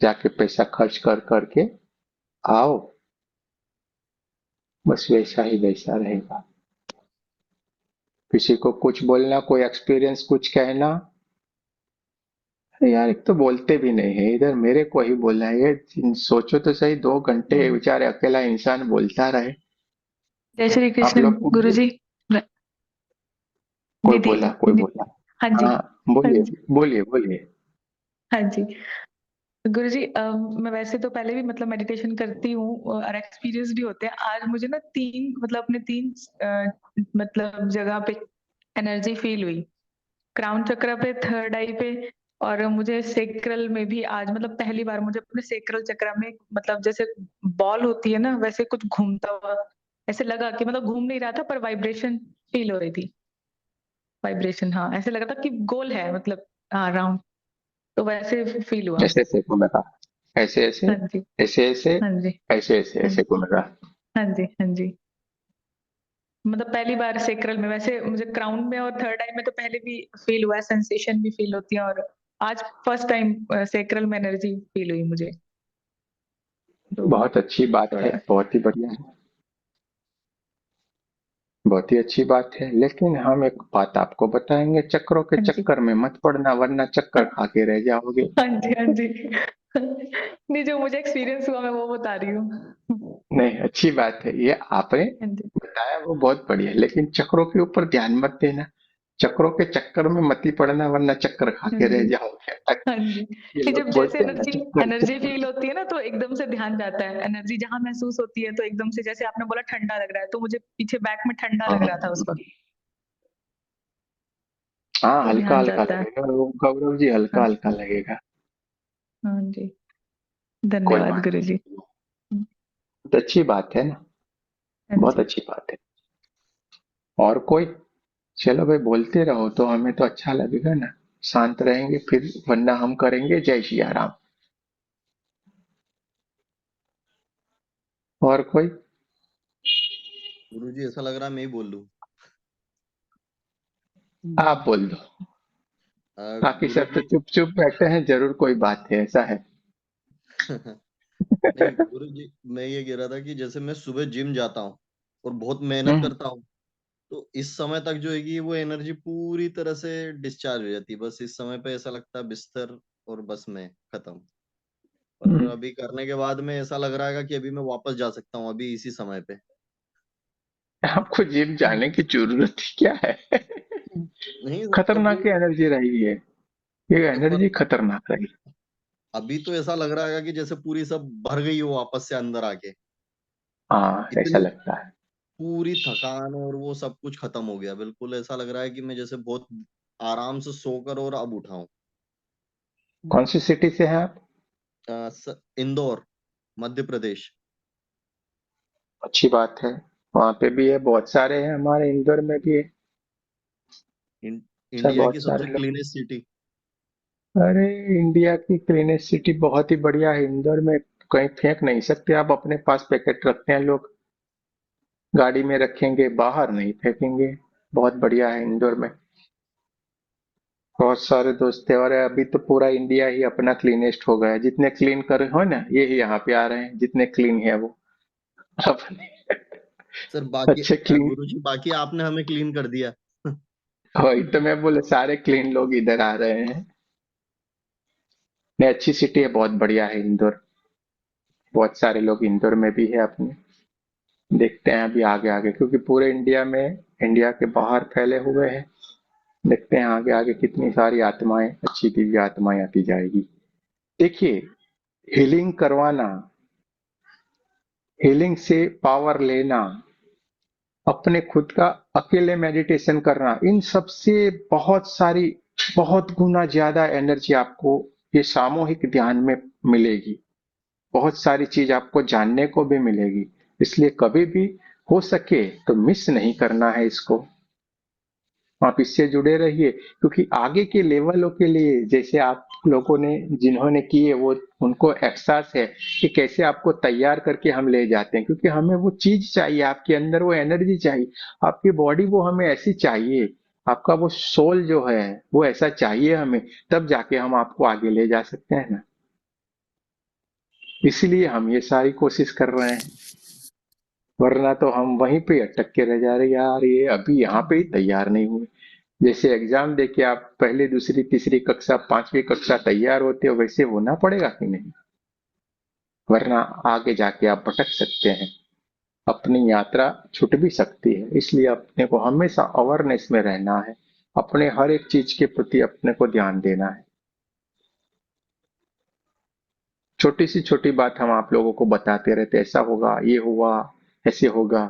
जाके पैसा खर्च कर करके आओ, बस वैसा ही वैसा रहेगा। किसी को कुछ बोलना, कोई एक्सपीरियंस कुछ कहना, अरे यार एक तो बोलते भी नहीं है इधर, मेरे को ही बोलना है। ये सोचो तो सही, 2 घंटे बेचारे अकेला इंसान बोलता रहे। जय श्री आप कृष्ण लोग को गुरु जी। कोई निधि बोला, कोई निधि। बोला। हाँ जी। हाँ, हाँ बोलिए जी। बोलिए बोलिए। हाँ जी। गुरु जी, मैं वैसे तो पहले भी मतलब मेडिटेशन करती हूँ और एक्सपीरियंस भी होते हैं। आज मुझे ना तीन मतलब अपने तीन मतलब जगह पे एनर्जी फील हुई। क्राउन चक्र पे, थर्ड आई पे, और मुझे सेक्रल में भी आज मतलब पहली बार मुझे अपने सेक्रल चक्र में मतलब जैसे बॉल होती है ना, वैसे कुछ घूमता हुआ ऐसे लगा कि मतलब घूम नहीं रहा था पर वाइब्रेशन फील हो रही थी। वाइब्रेशन, हाँ, ऐसे लगा था कि गोल है मतलब, हाँ, राउंड। तो वैसे फील हुआ। ऐसे ऐसे घूमेगा, ऐसे ऐसे, हाँ जी। ऐसे ऐसे, हाँ जी। ऐसे ऐसे हाँ ऐसे घूमेगा। हाँ जी। हाँ जी। मतलब पहली बार सेक्रल में, वैसे मुझे क्राउन में और थर्ड आई में तो पहले भी फील हुआ है, सेंसेशन भी फील होती है, और आज फर्स्ट टाइम सेक्रल में एनर्जी फील हुई मुझे। तो बहुत अच्छी बात है, थोड़ा बहुत ही बढ़िया है, बहुत ही अच्छी बात है, लेकिन हम एक बात आपको बताएंगे, चक्रों के हाँ जी चक्कर में मत पड़ना, वरना चक्कर खा के रह जाओगे। हाँ जी हाँ जी नहीं, जो मुझे एक्सपीरियंस हुआ मैं वो बता रही हूँ। नहीं, अच्छी बात है, ये आपने हाँ जी बताया वो बहुत बढ़िया है, लेकिन चक्रों के ऊपर ध्यान मत देना, चक्रों के चक्कर में मत ही पड़ना, वरना चक्कर खा हाँ के रह जी जाओगे। हाँ जी ये कि लोग जब जैसे बोलते हैं ना, एनर्जी चक्कर एनर्जी चक्कर। फील होती है ना तो एकदम से ध्यान जाता है, एनर्जी जहां महसूस होती है तो एकदम से, जैसे आपने बोला ठंडा लग रहा है, तो मुझे पीछे बैक में ठंडा लग रहा था उस वक्त, हाँ, तो हल्का ध्यान हल्का जाता है। लगेगा वो, गौरव जी, हल्का हाँ हल्का लगेगा। हाँ जी, कोई धन्यवाद बात गुरु जी। नहीं, बहुत अच्छी बात है ना, हाँ बहुत जी अच्छी बात है। और कोई? चलो भाई, बोलते रहो तो हमें तो अच्छा लगेगा ना, शांत रहेंगे फिर, वरना हम करेंगे जय सिया राम। और कोई? गुरुजी ऐसा लग रहा है मैं ही बोल लूं। आप बोल दो, बाकी सब तो गुरुजी चुप चुप बैठे हैं, जरूर कोई बात है, ऐसा है। नहीं गुरुजी, मैं ये कह रहा था कि जैसे मैं सुबह जिम जाता हूँ और बहुत मेहनत हम्म। करता हूँ, तो इस समय तक जो है कि वो एनर्जी पूरी तरह से डिस्चार्ज हो जाती है। बस इस समय पे ऐसा लगता है बिस्तर और बस मैं खत्म। और हम्म। अभी करने के बाद में ऐसा लग रहा है कि अभी मैं वापस जा सकता हूँ अभी इसी समय पे। आपको जिम जाने की जरूरत ही क्या है? नहीं मतलब खतरनाक जो एनर्जी रही है, ये नहीं, पर एनर्जी खतरनाक रही। अभी तो ऐसा लग रहा है कि जैसे पूरी सब भर गई हो वापस से अंदर आके। हाँ, ऐसा इतनी लगता है। पूरी थकान और वो सब कुछ खत्म हो गया। बिल्कुल ऐसा लग रहा है कि मैं जैसे बहुत आराम से सोकर और अब उठा हूँ। कौन सी सिटी से हैं आप? इंदौर, मध्य प्रदेश। अच्छी बात है, वहां पे भी है, बहुत सारे हैं, हमारे इंदौर में भी है। इन, अच्छा, इंडिया की बहुत सारे सबसे लोग। Cleanest city. अरे, इंडिया की क्लीनेस्ट सिटी बहुत ही बढ़िया है, इंदौर में कहीं फेंक नहीं सकते आप, अपने पास पैकेट रखते हैं लोग, गाड़ी में रखेंगे, बाहर नहीं फेंकेंगे। बहुत बढ़िया है इंदौर में, बहुत सारे दोस्त हैं, और अभी तो पूरा इंडिया ही अपना क्लीनेस्ट हो गया है, जितने क्लीन करे हो ना, ये ही यहाँ पे आ रहे हैं, जितने क्लीन है वो अपने सर बाकी अच्छे क्लीन। गुरुजी बाकी आपने हमें क्लीन कर दिया। वही तो मैं बोले, सारे क्लीन लोग इधर आ रहे हैं। नहीं, अच्छी सिटी है, बहुत बढ़िया है इंदौर, बहुत सारे लोग इंदौर में भी है अपने। देखते हैं अभी आगे आगे, क्योंकि पूरे इंडिया में, इंडिया के बाहर फैले हुए हैं। देखते हैं आगे आगे कितनी सारी आत्माएं, अच्छी दिव्य आत्माएं आती जाएगी। देखिए, हीलिंग करवाना, हीलिंग से पावर लेना, अपने खुद का अकेले मेडिटेशन करना, इन सब से बहुत सारी, बहुत गुना ज्यादा एनर्जी आपको ये सामूहिक ध्यान में मिलेगी। बहुत सारी चीज आपको जानने को भी मिलेगी। इसलिए कभी भी हो सके तो मिस नहीं करना है इसको, आप इससे जुड़े रहिए, क्योंकि आगे के लेवलों के लिए, जैसे आप लोगों ने जिन्होंने किए, वो उनको एहसास है कि कैसे आपको तैयार करके हम ले जाते हैं, क्योंकि हमें वो चीज चाहिए, आपके अंदर वो एनर्जी चाहिए, आपकी बॉडी वो हमें ऐसी चाहिए, आपका वो सोल जो है वो ऐसा चाहिए हमें, तब जाके हम आपको आगे ले जा सकते हैं ना। इसीलिए हम ये सारी कोशिश कर रहे हैं, वरना तो हम वहीं पे अटक के रह जा रहे हैं, यार ये अभी यहाँ पे ही तैयार नहीं हुए। जैसे एग्जाम देके आप पहले दूसरी तीसरी कक्षा पांचवी कक्षा तैयार होते हो, वैसे होना पड़ेगा कि नहीं, वरना आगे जाके आप भटक सकते हैं, अपनी यात्रा छूट भी सकती है। इसलिए अपने को हमेशा अवेयरनेस में रहना है, अपने हर एक चीज के प्रति अपने को ध्यान देना है। छोटी सी छोटी बात हम आप लोगों को बताते रहते, ऐसा होगा, ये हुआ, ऐसे होगा।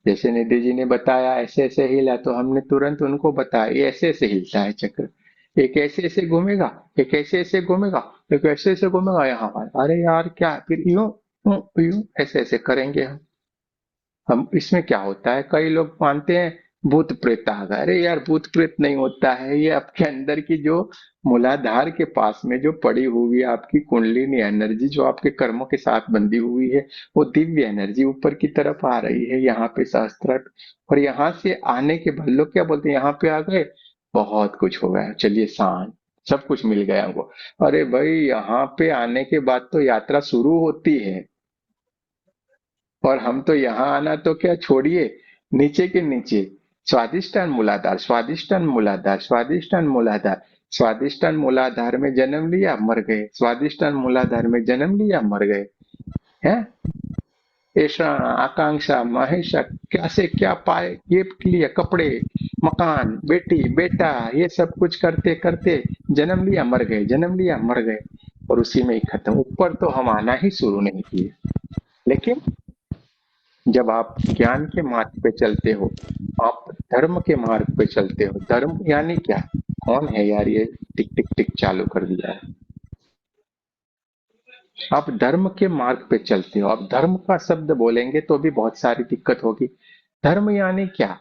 जैसे निधि जी ने बताया ऐसे ऐसे हिला, तो हमने तुरंत उनको बताया ये ऐसे ऐसे हिलता है चक्र, एक ऐसे ऐसे घूमेगा, एक ऐसे ऐसे घूमेगा, एक ऐसे ऐसे घूमेगा, यहाँ पर अरे यार क्या, फिर यूं यूं यूं ऐसे ऐसे करेंगे हम इसमें क्या होता है, कई लोग मानते हैं भूत प्रेत आ गए, अरे यार भूत प्रेत नहीं होता है, ये आपके अंदर की जो मूलाधार के पास में जो पड़ी हुई है आपकी कुंडलिनी एनर्जी, जो आपके कर्मों के साथ बंधी हुई है, वो दिव्य एनर्जी ऊपर की तरफ आ रही है, यहाँ पे सहस्त्र, और यहाँ से आने के बाद लोग क्या बोलते हैं, यहाँ पे आ गए बहुत कुछ हो गया, चलिए शांत, सब कुछ मिल गया हमको। अरे भाई, यहाँ पे आने के बाद तो यात्रा शुरू होती है, और हम तो यहाँ आना तो क्या छोड़िए, नीचे के नीचे स्वादिष्टान मूलाधार, स्वादिष्टान मूलाधार, स्वादिष्टान मूलाधार, स्वादिष्टान मूलाधार में जन्म लिया मर गए, स्वादिष्टान मूलाधार में जन्म लिया मर गए हैं। ऐसा आकांक्षा महेशा क्या से क्या पाए, ये लिए कपड़े मकान बेटी बेटा ये सब कुछ करते करते जन्म लिया मर गए, जन्म लिया मर गए और उसी में ही खत्म। ऊपर तो हम आना ही शुरू नहीं किए। लेकिन जब आप ज्ञान के मार्ग पे चलते हो, आप धर्म के मार्ग पे चलते हो। धर्म यानी क्या? कौन है यार ये टिक टिक टिक चालू कर दिया है? आप धर्म के मार्ग पे चलते हो। आप धर्म का शब्द बोलेंगे तो भी बहुत सारी दिक्कत होगी। धर्म यानी क्या?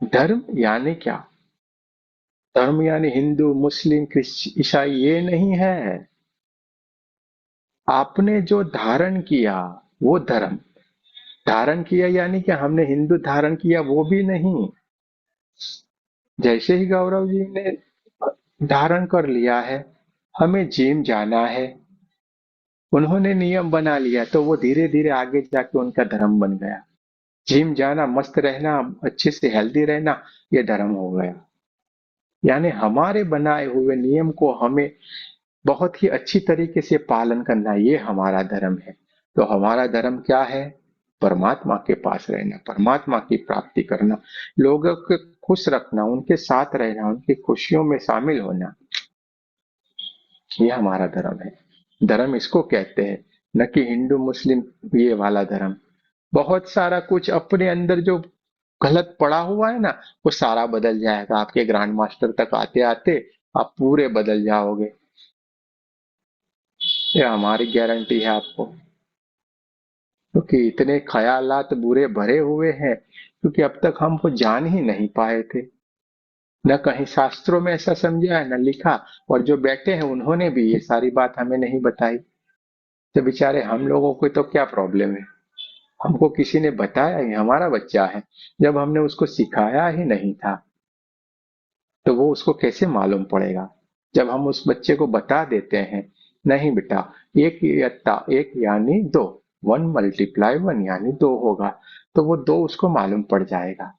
धर्म यानी क्या? धर्म यानी हिंदू मुस्लिम क्रिश्चियन ईसाई ये नहीं है। आपने जो धारण किया वो धर्म। धारण किया यानी कि हमने हिंदू धारण किया वो भी नहीं। जैसे ही गौरव जी ने धारण कर लिया है, हमें जिम जाना है, उन्होंने नियम बना लिया तो वो धीरे धीरे आगे जाके उनका धर्म बन गया। जिम जाना, मस्त रहना, अच्छे से हेल्दी रहना, ये धर्म हो गया। यानी हमारे बनाए हुए नियम को हमें बहुत ही अच्छी तरीके से पालन करना, ये हमारा धर्म है। तो हमारा धर्म क्या है? परमात्मा के पास रहना, परमात्मा की प्राप्ति करना, लोगों को खुश रखना, उनके साथ रहना, उनकी खुशियों में शामिल होना, ये हमारा धर्म है। धर्म इसको कहते हैं, न कि हिंदू मुस्लिम ये वाला धर्म। बहुत सारा कुछ अपने अंदर जो गलत पड़ा हुआ है ना, वो सारा बदल जाएगा। आपके ग्रैंड मास्टर तक आते आते आप पूरे बदल जाओगे, ये हमारी गारंटी है आपको। क्योंकि इतने ख्यालात बुरे भरे हुए हैं, क्योंकि अब तक हमको जान ही नहीं पाए थे। न कहीं शास्त्रों में ऐसा समझा है, न लिखा, और जो बैठे हैं उन्होंने भी ये सारी बात हमें नहीं बताई। तो बेचारे हम लोगों को तो क्या प्रॉब्लम है? हमको किसी ने बताया ही, हमारा बच्चा है, जब हमने उसको सिखाया ही नहीं था तो वो उसको कैसे मालूम पड़ेगा? जब हम उस बच्चे को बता देते हैं, नहीं बेटा, एक यत्ता एक यानी दो, 1 × 1 यानी 2 होगा, तो वो 2 उसको मालूम पड़ जाएगा।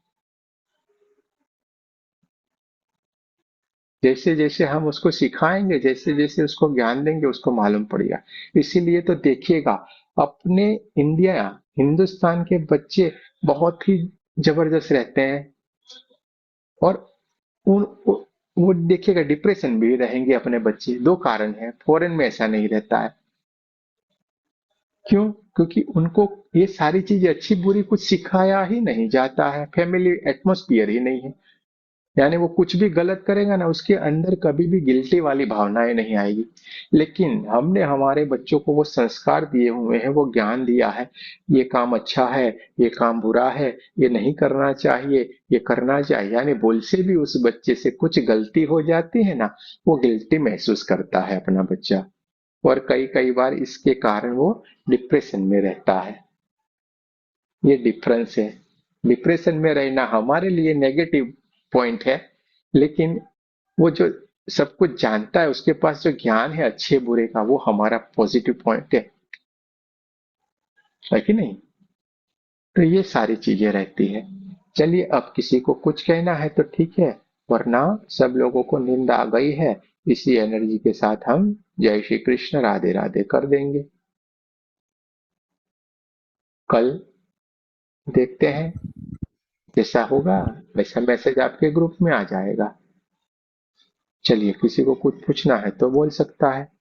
जैसे जैसे हम उसको सिखाएंगे, जैसे जैसे उसको ज्ञान देंगे, उसको मालूम पड़ेगा। इसीलिए तो देखिएगा, अपने इंडिया हिंदुस्तान के बच्चे बहुत ही जबरदस्त रहते हैं। और वो देखिएगा डिप्रेशन भी रहेंगे अपने बच्चे। 2 कारण है, फॉरेन में ऐसा नहीं रहता है। क्यों? क्योंकि उनको ये सारी चीजें अच्छी बुरी कुछ सिखाया ही नहीं जाता है, फैमिली एटमॉस्फेयर ही नहीं है। यानी वो कुछ भी गलत करेगा ना, उसके अंदर कभी भी गिल्टी वाली भावनाएं नहीं आएगी। लेकिन हमने हमारे बच्चों को वो संस्कार दिए हुए हैं, वो ज्ञान दिया है, ये काम अच्छा है, ये काम बुरा है, ये नहीं करना चाहिए, ये करना चाहिए। यानी बोल से भी उस बच्चे से कुछ गलती हो जाती है ना, वो गिल्टी महसूस करता है अपना बच्चा, और कई कई बार इसके कारण वो डिप्रेशन में रहता है। ये डिफरेंस है। डिप्रेशन में रहना हमारे लिए नेगेटिव पॉइंट है, लेकिन वो जो सब कुछ जानता है, उसके पास जो ज्ञान है अच्छे बुरे का, वो हमारा पॉजिटिव पॉइंट है कि नहीं? तो ये सारी चीजें रहती है। चलिए, अब किसी को कुछ कहना है तो ठीक है, वरना सब लोगों को नींद आ गई है। इसी एनर्जी के साथ हम जय श्री कृष्ण राधे राधे कर देंगे। कल देखते हैं, जैसा होगा वैसा मैसेज आपके ग्रुप में आ जाएगा। चलिए, किसी को कुछ पूछना है तो बोल सकता है,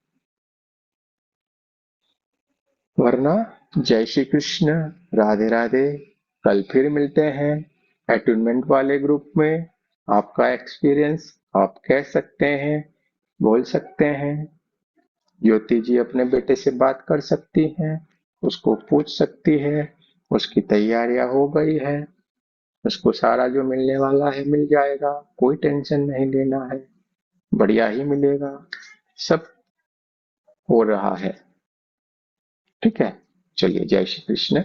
वरना जय श्री कृष्ण राधे राधे। कल फिर मिलते हैं अटूनमेंट वाले ग्रुप में। आपका एक्सपीरियंस आप कह सकते हैं, बोल सकते हैं। ज्योति जी अपने बेटे से बात कर सकती हैं, उसको पूछ सकती है। उसकी तैयारियां हो गई है, उसको सारा जो मिलने वाला है मिल जाएगा, कोई टेंशन नहीं लेना है, बढ़िया ही मिलेगा, सब हो रहा है। ठीक है, चलिए, जय श्री कृष्ण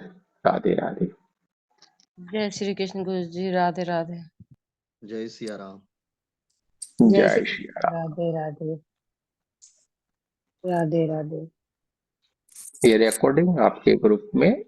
राधे राधे। जय श्री कृष्ण गुरु जी, राधे राधे। जय सिया राम। जय जय श्री श्री कृष्ण, राम। राधे राधे। राधे राधे। ये रिकॉर्डिंग आपके ग्रुप में